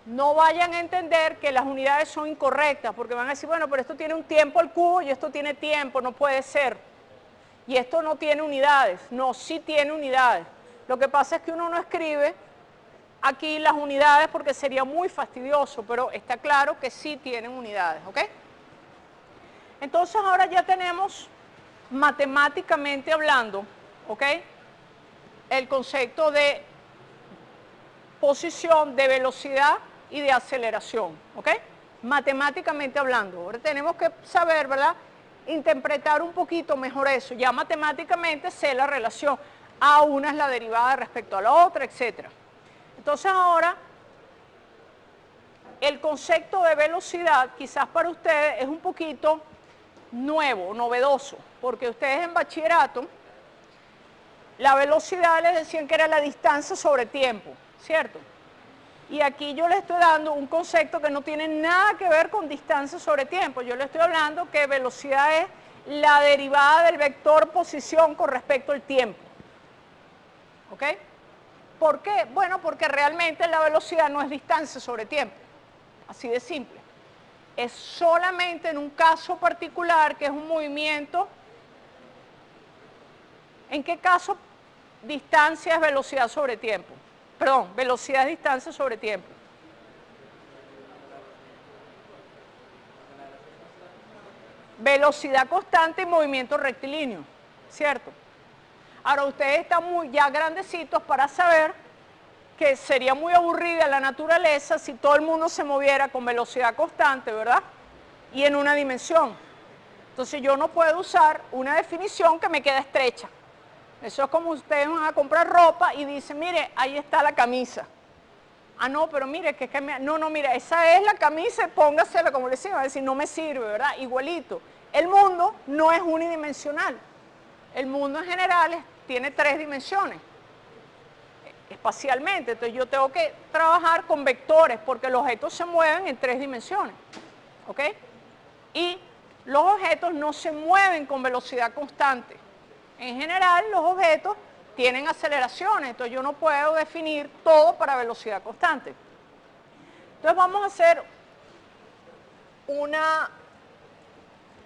No vayan a entender que las unidades son incorrectas, porque van a decir, bueno, pero esto tiene un tiempo al cubo y esto tiene tiempo, no puede ser. Y esto no tiene unidades. No, sí tiene unidades. Lo que pasa es que uno no escribe aquí las unidades porque sería muy fastidioso, pero está claro que sí tienen unidades, ¿ok? Entonces ahora ya tenemos, matemáticamente hablando, ¿ok? El concepto de posición, de velocidad y de aceleración, ¿ok? Matemáticamente hablando. Ahora tenemos que saber, ¿verdad? Interpretar un poquito mejor eso. Ya matemáticamente sé la relación. A una es la derivada respecto a la otra, etc. Entonces ahora, el concepto de velocidad quizás para ustedes es un poquito nuevo, novedoso, porque ustedes en bachillerato, la velocidad les decían que era la distancia sobre tiempo, ¿cierto? Y aquí yo le estoy dando un concepto que no tiene nada que ver con distancia sobre tiempo. Yo le estoy hablando que velocidad es la derivada del vector posición con respecto al tiempo. ¿Ok? ¿Por qué? Bueno, porque realmente la velocidad no es distancia sobre tiempo. Así de simple. Es solamente en un caso particular que es un movimiento. ¿En qué caso distancia es velocidad sobre tiempo? Perdón, velocidad es distancia sobre tiempo. Velocidad constante y movimiento rectilíneo, ¿cierto? Ahora ustedes están ya grandecitos para saber que sería muy aburrida la naturaleza si todo el mundo se moviera con velocidad constante, ¿verdad? Y en una dimensión. Entonces yo no puedo usar una definición que me queda estrecha. Eso es como ustedes van a comprar ropa y dicen, mire, ahí está la camisa. Ah, no, pero mire, no, mira, esa es la camisa, póngasela, como le decía, va a decir, no me sirve, ¿verdad? Igualito. El mundo no es unidimensional. El mundo en general tiene 3 dimensiones, espacialmente. Entonces yo tengo que trabajar con vectores, porque los objetos se mueven en 3 dimensiones, ¿ok? Y los objetos no se mueven con velocidad constante. En general, los objetos tienen aceleraciones, entonces yo no puedo definir todo para velocidad constante. Entonces vamos a hacer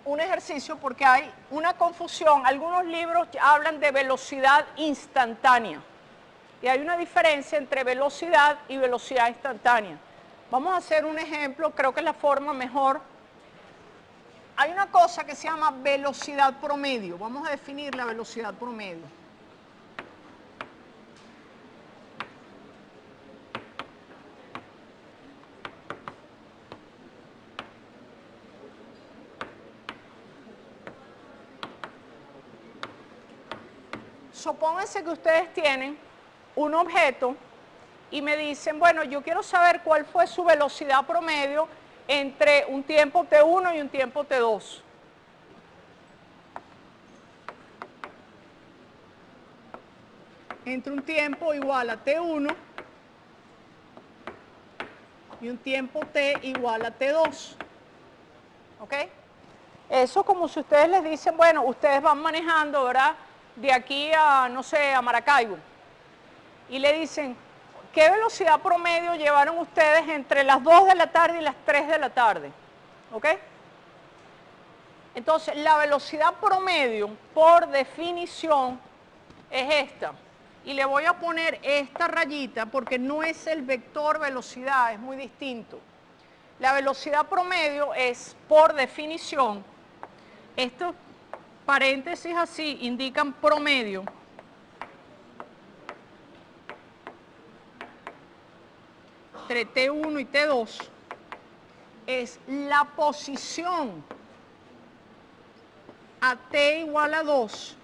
un ejercicio porque hay una confusión. Algunos libros hablan de velocidad instantánea y hay una diferencia entre velocidad y velocidad instantánea. Vamos a hacer un ejemplo, creo que es la forma mejor. Hay una cosa que se llama velocidad promedio. Vamos a definir la velocidad promedio. Supónganse que ustedes tienen un objeto y me dicen, bueno, yo quiero saber cuál fue su velocidad promedio entre un tiempo t1 y un tiempo t2. Entre un tiempo igual a t1 y un tiempo t igual a t2. ¿Ok? Eso como si ustedes les dicen, bueno, ustedes van manejando, ¿verdad? De aquí a, no sé, a Maracaibo. Y le dicen, ¿qué velocidad promedio llevaron ustedes entre las 2 de la tarde y las 3 de la tarde? ¿Ok? Entonces, la velocidad promedio, por definición, es esta. Y le voy a poner esta rayita porque no es el vector velocidad, es muy distinto. La velocidad promedio es, por definición, estos paréntesis así indican promedio. Entre T1 y T2 es la posición a T igual a 2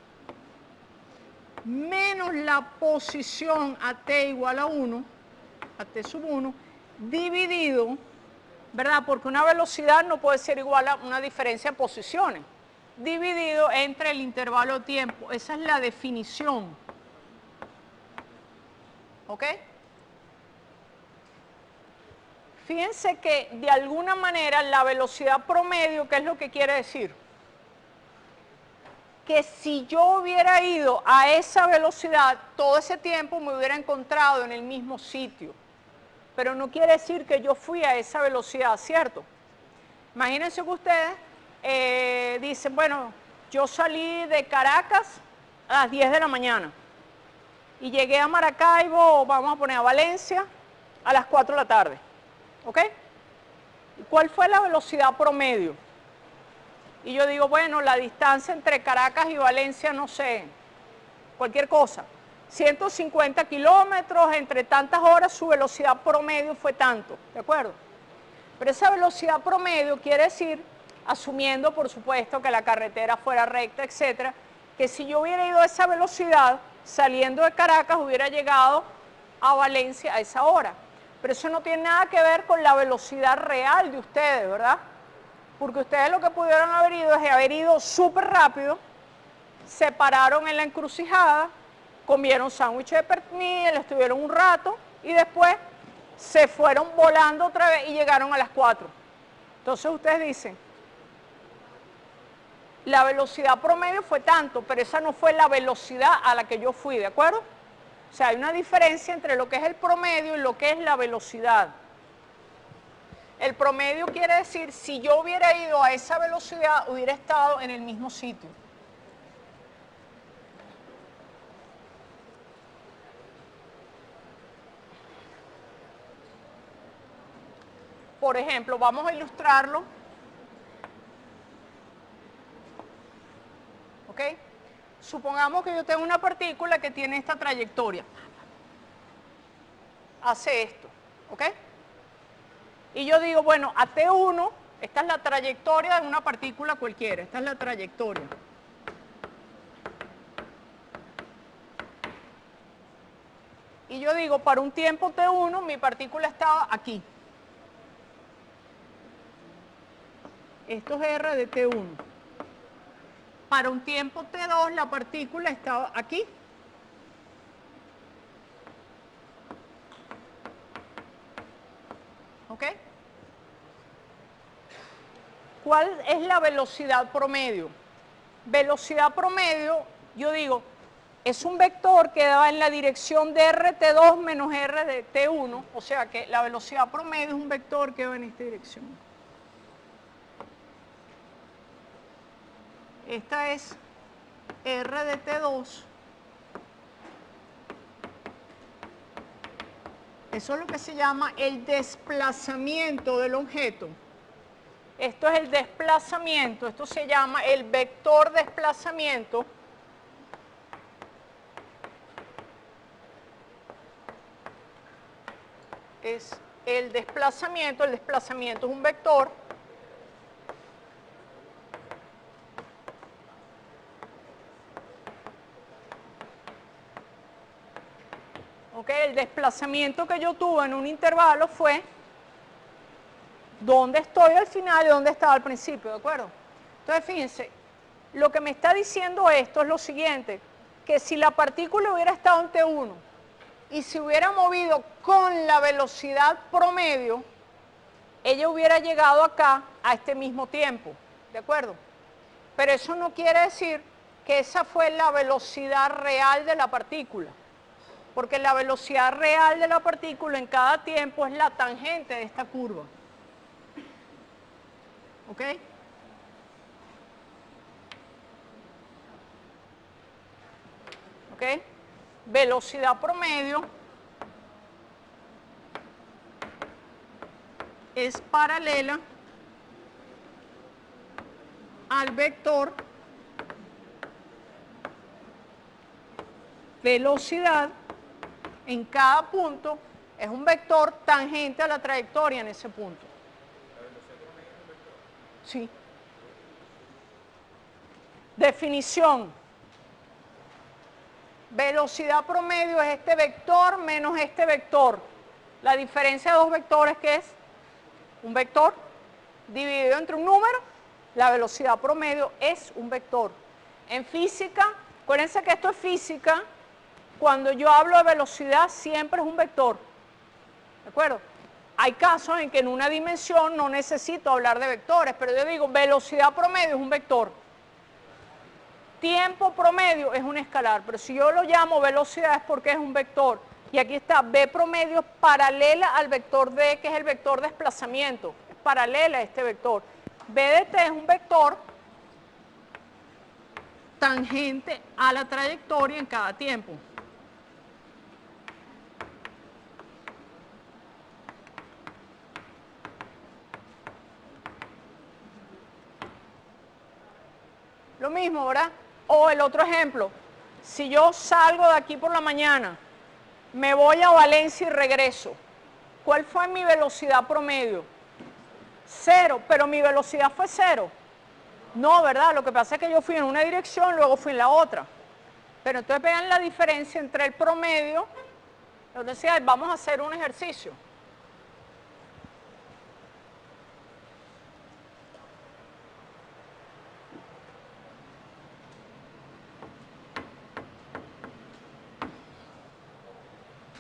menos la posición a T igual a 1, a T sub 1, dividido, ¿verdad? Porque una velocidad no puede ser igual a una diferencia de posiciones, dividido entre el intervalo de tiempo. Esa es la definición. ¿Ok? Fíjense que de alguna manera la velocidad promedio, ¿qué es lo que quiere decir? Que si yo hubiera ido a esa velocidad, todo ese tiempo me hubiera encontrado en el mismo sitio. Pero no quiere decir que yo fui a esa velocidad, ¿cierto? Imagínense que ustedes dicen, bueno, yo salí de Caracas a las 10 de la mañana y llegué a Maracaibo, vamos a poner a Valencia, a las 4 de la tarde. ¿Ok? ¿Cuál fue la velocidad promedio? Y yo digo, bueno, la distancia entre Caracas y Valencia, no sé, cualquier cosa. 150 kilómetros, entre tantas horas su velocidad promedio fue tanto, ¿de acuerdo? Pero esa velocidad promedio quiere decir, asumiendo por supuesto que la carretera fuera recta, etcétera, que si yo hubiera ido a esa velocidad, saliendo de Caracas, hubiera llegado a Valencia a esa hora. Pero eso no tiene nada que ver con la velocidad real de ustedes, ¿verdad? Porque ustedes lo que pudieron haber ido es haber ido súper rápido, se pararon en la encrucijada, comieron sándwich de pernil, estuvieron un rato y después se fueron volando otra vez y llegaron a las 4. Entonces ustedes dicen, la velocidad promedio fue tanto, pero esa no fue la velocidad a la que yo fui, ¿de acuerdo? O sea, hay una diferencia entre lo que es el promedio y lo que es la velocidad. El promedio quiere decir, si yo hubiera ido a esa velocidad, hubiera estado en el mismo sitio. Por ejemplo, vamos a ilustrarlo. ¿Ok? Supongamos que yo tengo una partícula que tiene esta trayectoria. Hace esto. ¿Ok? Y yo digo, bueno, a T1, esta es la trayectoria de una partícula cualquiera. Esta es la trayectoria. Y Y yo digo, para un tiempo T1, mi partícula estaba aquí. Esto es R de T1. Para un tiempo T2, la partícula estaba aquí. ¿Ok? ¿Cuál es la velocidad promedio? Velocidad promedio, yo digo, es un vector que va en la dirección de RT2 menos R de T1, o sea que la velocidad promedio es un vector que va en esta dirección. Esta es R de T2. Eso es lo que se llama el desplazamiento del objeto. Esto es el desplazamiento, esto se llama el vector desplazamiento. Es el desplazamiento es un vector. ¿Ok? El desplazamiento que yo tuve en un intervalo fue dónde estoy al final y dónde estaba al principio, ¿de acuerdo? Entonces, fíjense, lo que me está diciendo esto es lo siguiente, que si la partícula hubiera estado en T1 y se hubiera movido con la velocidad promedio, ella hubiera llegado acá a este mismo tiempo, ¿de acuerdo? Pero eso no quiere decir que esa fue la velocidad real de la partícula, porque la velocidad real de la partícula en cada tiempo es la tangente de esta curva. ¿Ok? ¿Ok? Velocidad promedio es paralela al vector velocidad en cada punto, es un vector tangente a la trayectoria en ese punto. Sí. Definición. Velocidad promedio es este vector menos este vector. La diferencia de dos vectores, ¿qué es? Un vector dividido entre un número. La velocidad promedio es un vector. En física, acuérdense que esto es física, cuando yo hablo de velocidad siempre es un vector. ¿De acuerdo? Hay casos en que en una dimensión no necesito hablar de vectores, pero yo digo velocidad promedio es un vector. Tiempo promedio es un escalar, pero si yo lo llamo velocidad es porque es un vector. Y aquí está, V promedio paralela al vector D, que es el vector desplazamiento. Es paralela a este vector. V de T es un vector tangente a la trayectoria en cada tiempo. Lo mismo, ¿verdad? O el otro ejemplo, si yo salgo de aquí por la mañana, me voy a Valencia y regreso, ¿cuál fue mi velocidad promedio? 0, pero mi velocidad fue 0. No, ¿verdad? Lo que pasa es que yo fui en una dirección, luego fui en la otra. Pero entonces vean la diferencia entre el promedio, yo decía, vamos a hacer un ejercicio.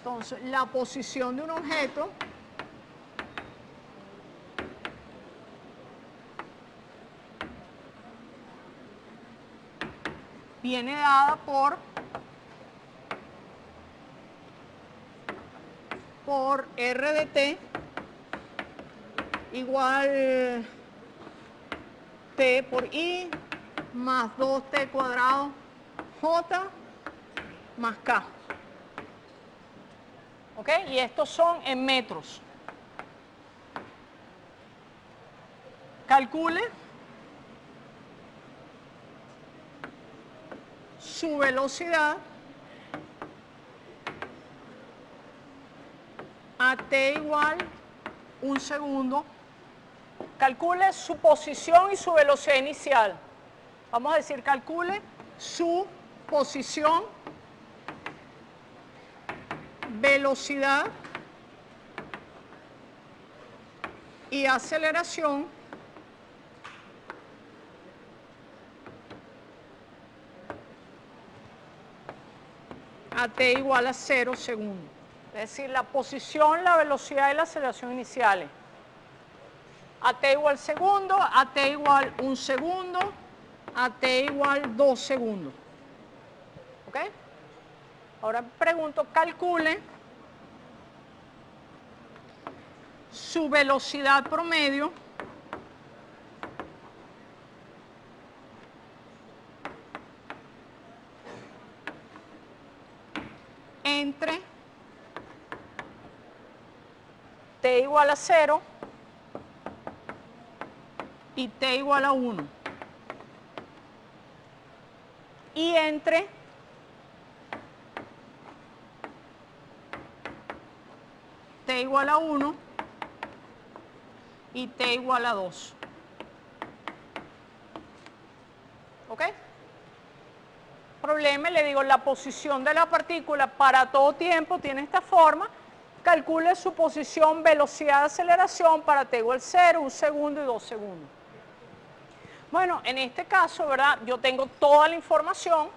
Entonces, la posición de un objeto viene dada por R de T igual T por I más 2T cuadrado J más K. ¿Ok? Y estos son en metros. Calcule su velocidad a T igual 1 segundo. Calcule su posición y su velocidad inicial. Vamos a decir, calcule su posición velocidad y aceleración a t igual a 0 segundos. Es decir, la posición, la velocidad y la aceleración iniciales. A t igual segundo, a t igual 1 segundo, a t igual 2 segundos. ¿Ok? Ahora pregunto, calcule su velocidad promedio entre t igual a 0 y t igual a 1 y entre t igual a 1 y t igual a 2. ¿Ok? Problema, le digo, la posición de la partícula para todo tiempo tiene esta forma. Calcule su posición, velocidad de aceleración para t igual 0, 1 segundo y 2 segundos. Bueno, en este caso, ¿verdad? Yo tengo toda la información.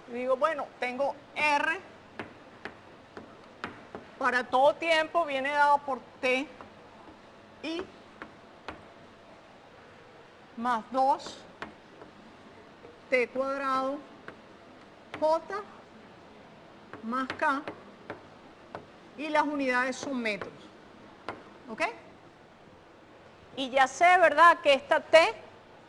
Digo, bueno, tengo R para todo tiempo, viene dado por T I más 2 T cuadrado J más K y las unidades son metros. ¿Ok? Y ya sé, ¿verdad?, que esta T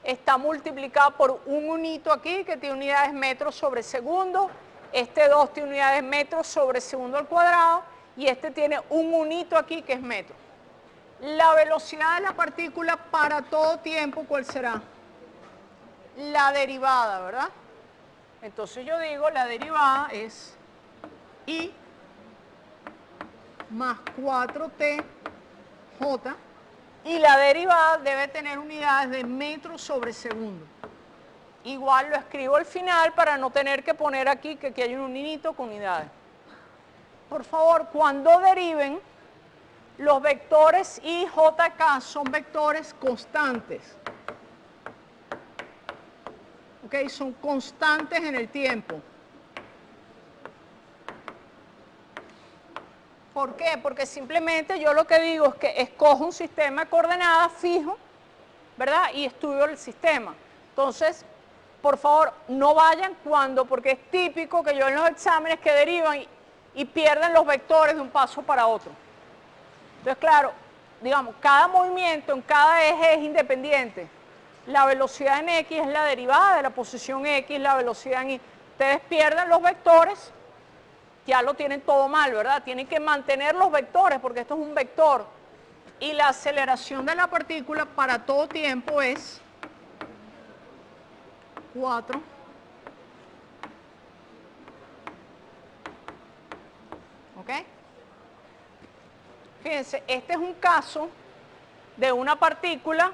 está multiplicada por un unito aquí que tiene unidades metros sobre segundo, este 2 tiene unidades metros sobre segundo al cuadrado y este tiene un unito aquí que es metro. La velocidad de la partícula para todo tiempo, ¿cuál será? La derivada, ¿verdad? Entonces yo digo, la derivada es I más 4T J y la derivada debe tener unidades de metros sobre segundo. Igual lo escribo al final para no tener que poner aquí que aquí hay un unito con unidades. Por favor, cuando deriven, los vectores I, J, K son vectores constantes. ¿Ok? Son constantes en el tiempo. ¿Por qué? Porque simplemente yo lo que digo es que escojo un sistema de coordenadas fijo, ¿verdad? Y estudio el sistema. Entonces, por favor, no vayan cuando, porque es típico que yo en los exámenes que derivan y pierden los vectores de un paso para otro. Entonces, claro, digamos, cada movimiento en cada eje es independiente. La velocidad en X es la derivada de la posición X, la velocidad en Y. Ustedes pierden los vectores, ya lo tienen todo mal, ¿verdad? Tienen que mantener los vectores porque esto es un vector. Y la aceleración de la partícula para todo tiempo es 4. ¿Ok? Fíjense, este es un caso de una partícula,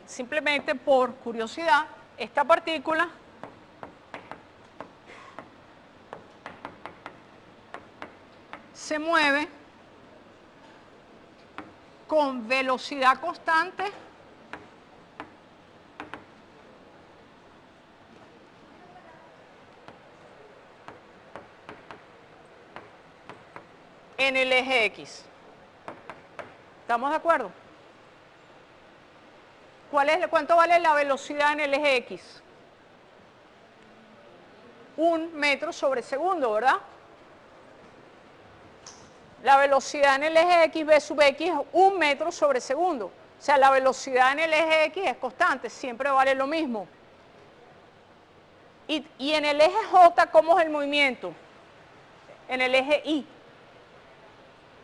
simplemente por curiosidad, esta partícula se mueve con velocidad constante en el eje X. ¿Estamos de acuerdo? ¿Cuánto vale la velocidad en el eje X? 1 metro sobre segundo, ¿verdad? La velocidad en el eje X v sub X es 1 metro sobre segundo. O sea, la velocidad en el eje X es constante, siempre vale lo mismo. Y en el eje J, ¿cómo es el movimiento? En el eje Y.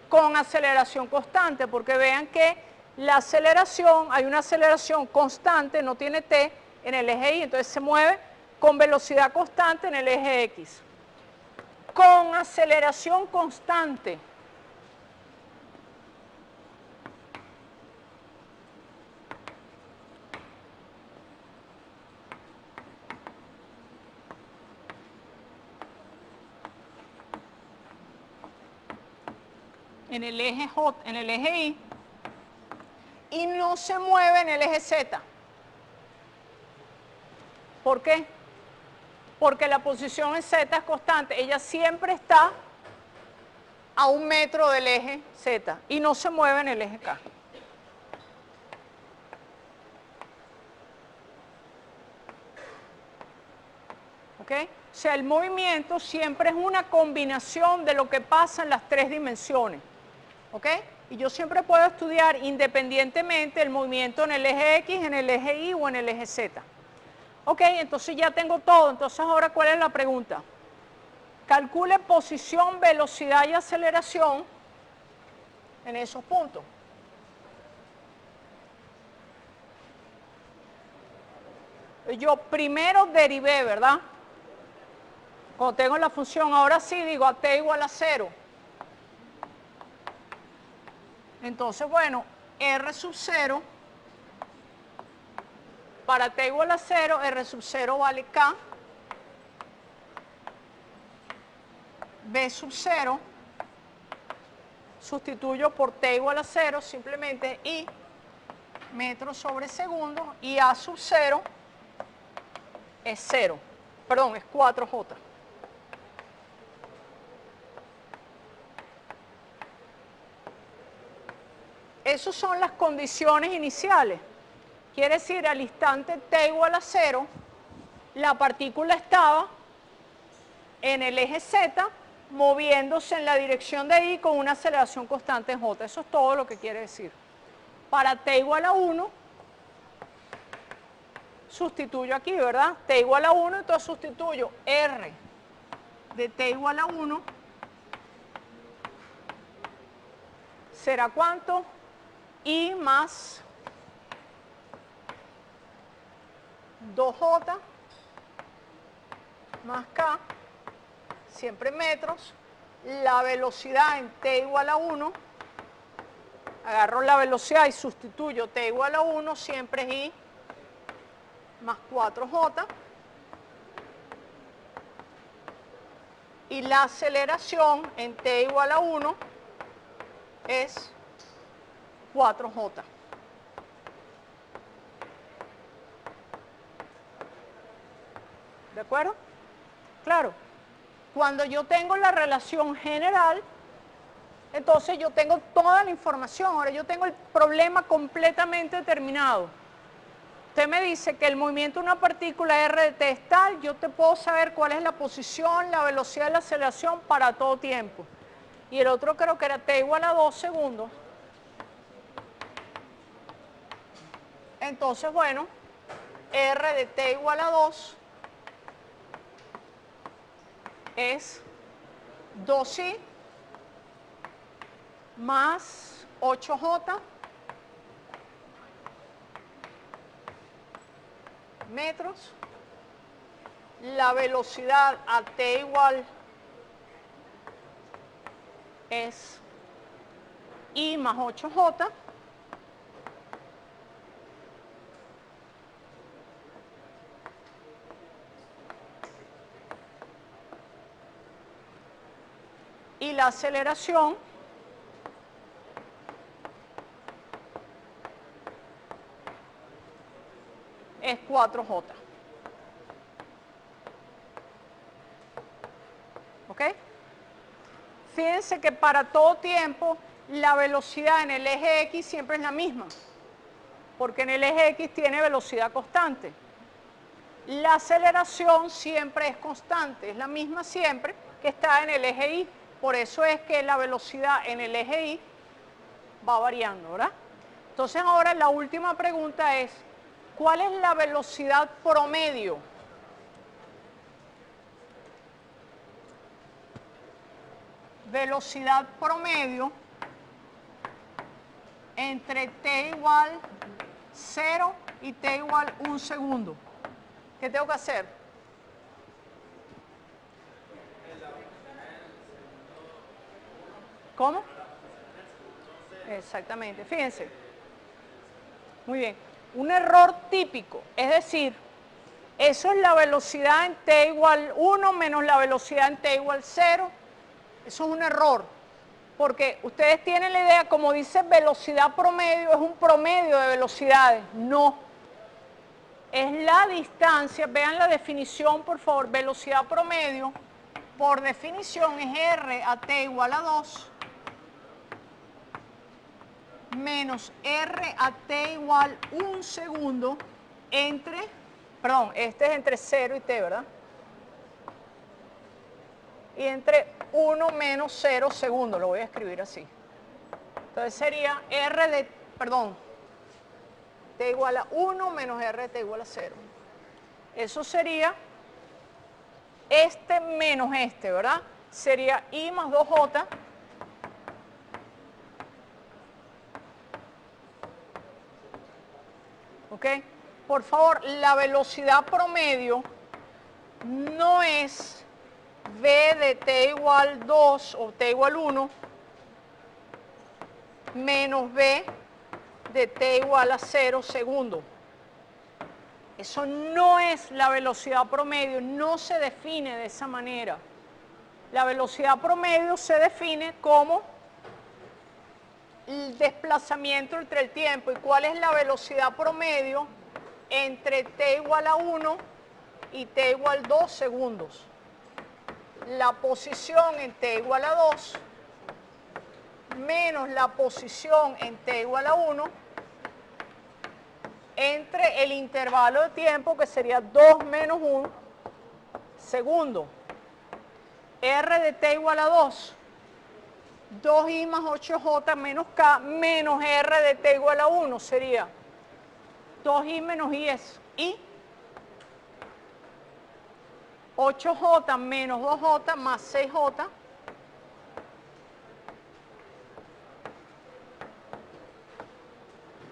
Con aceleración constante, porque vean que la aceleración, hay una aceleración constante, no tiene t en el eje Y, entonces se mueve con velocidad constante en el eje X. Con aceleración constante, en el eje J, en el eje Y no se mueve en el eje Z. ¿Por qué? Porque la posición en Z es constante. Ella siempre está a 1 metro del eje Z y no se mueve en el eje K. ¿Ok? O sea, el movimiento siempre es una combinación de lo que pasa en las 3 dimensiones. ¿Ok? Y yo siempre puedo estudiar independientemente el movimiento en el eje X, en el eje Y o en el eje Z. Ok, entonces ya tengo todo. Entonces ahora, ¿cuál es la pregunta? Calcule posición, velocidad y aceleración en esos puntos. Yo primero derivé, ¿verdad? Cuando tengo la función, ahora sí digo a t igual a 0. Entonces, bueno, R sub 0, para t igual a 0, R sub 0 vale K, B sub 0, sustituyo por t igual a 0, simplemente I, metros sobre segundo, y A sub 0 es 0, perdón, es 4J. Esas son las condiciones iniciales. Quiere decir, al instante t igual a 0, la partícula estaba en el eje Z, moviéndose en la dirección de I con una aceleración constante en J. Eso es todo lo que quiere decir. Para t igual a 1, sustituyo aquí, ¿verdad? T igual a 1, entonces sustituyo R de t igual a 1. ¿Será cuánto? I más 2J más K, siempre metros, la velocidad en t igual a 1, agarro la velocidad y sustituyo t igual a 1, siempre es I más 4J, y la aceleración en t igual a 1 es 4J. ¿De acuerdo? Claro. Cuando yo tengo la relación general, entonces yo tengo toda la información. Ahora yo tengo el problema completamente determinado. Usted me dice que el movimiento de una partícula R de t es tal, yo te puedo saber cuál es la posición, la velocidad y la aceleración para todo tiempo. Y el otro creo que era t igual a 2 segundos. Entonces, bueno, R de t igual a 2 es 2i más 8J metros. La velocidad a t igual es I más 8J. Y la aceleración es 4J. ¿Ok? Fíjense que para todo tiempo la velocidad en el eje X siempre es la misma, porque en el eje X tiene velocidad constante. La aceleración siempre es constante, es la misma siempre que está en el eje Y. Por eso es que la velocidad en el eje Y va variando, ¿verdad? Entonces ahora la última pregunta es, ¿cuál es la velocidad promedio? Velocidad promedio entre t igual 0 y t igual 1 segundo. ¿Qué tengo que hacer? ¿Cómo? Exactamente, fíjense. Muy bien. Un error típico, es decir, eso es la velocidad en t igual 1 menos la velocidad en t igual 0. Eso es un error. Porque ustedes tienen la idea, como dice velocidad promedio, es un promedio de velocidades. No. Es la distancia, vean la definición por favor, velocidad promedio, por definición es r a t igual a 2 menos r a t igual 1 segundo entre, perdón, este es entre 0 y t, ¿verdad? Y entre 1 menos 0 segundos, lo voy a escribir así. Entonces sería r de, perdón, t igual a 1 menos r de t igual a 0. Eso sería este menos este, ¿verdad? Sería I más 2J ¿ok? Por favor, la velocidad promedio no es v de t igual 2 o t igual 1 menos v de t igual a 0 segundos. Eso no es la velocidad promedio, no se define de esa manera. La velocidad promedio se define como el desplazamiento entre el tiempo. ¿Y cuál es la velocidad promedio entre t igual a 1 y t igual 2 segundos? La posición en t igual a 2 menos la posición en t igual a 1 entre el intervalo de tiempo que sería 2 menos 1 segundo. R de t igual a 2, 2i más 8j menos k menos r de t igual a 1 sería 2i menos i es i, 8j menos 2j más 6j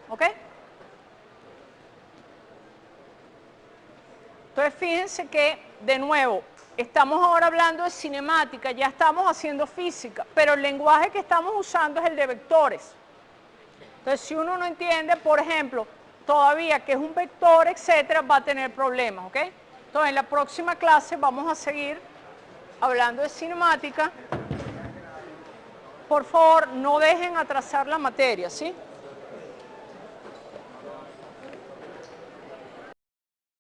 ¿ok? Entonces fíjense que, de nuevo, estamos ahora hablando de cinemática, ya estamos haciendo física, pero el lenguaje que estamos usando es el de vectores. Entonces, si uno no entiende, por ejemplo, todavía que es un vector, etcétera, va a tener problemas, ¿ok? Entonces, en la próxima clase vamos a seguir hablando de cinemática. Por favor, no dejen atrasar la materia, ¿sí?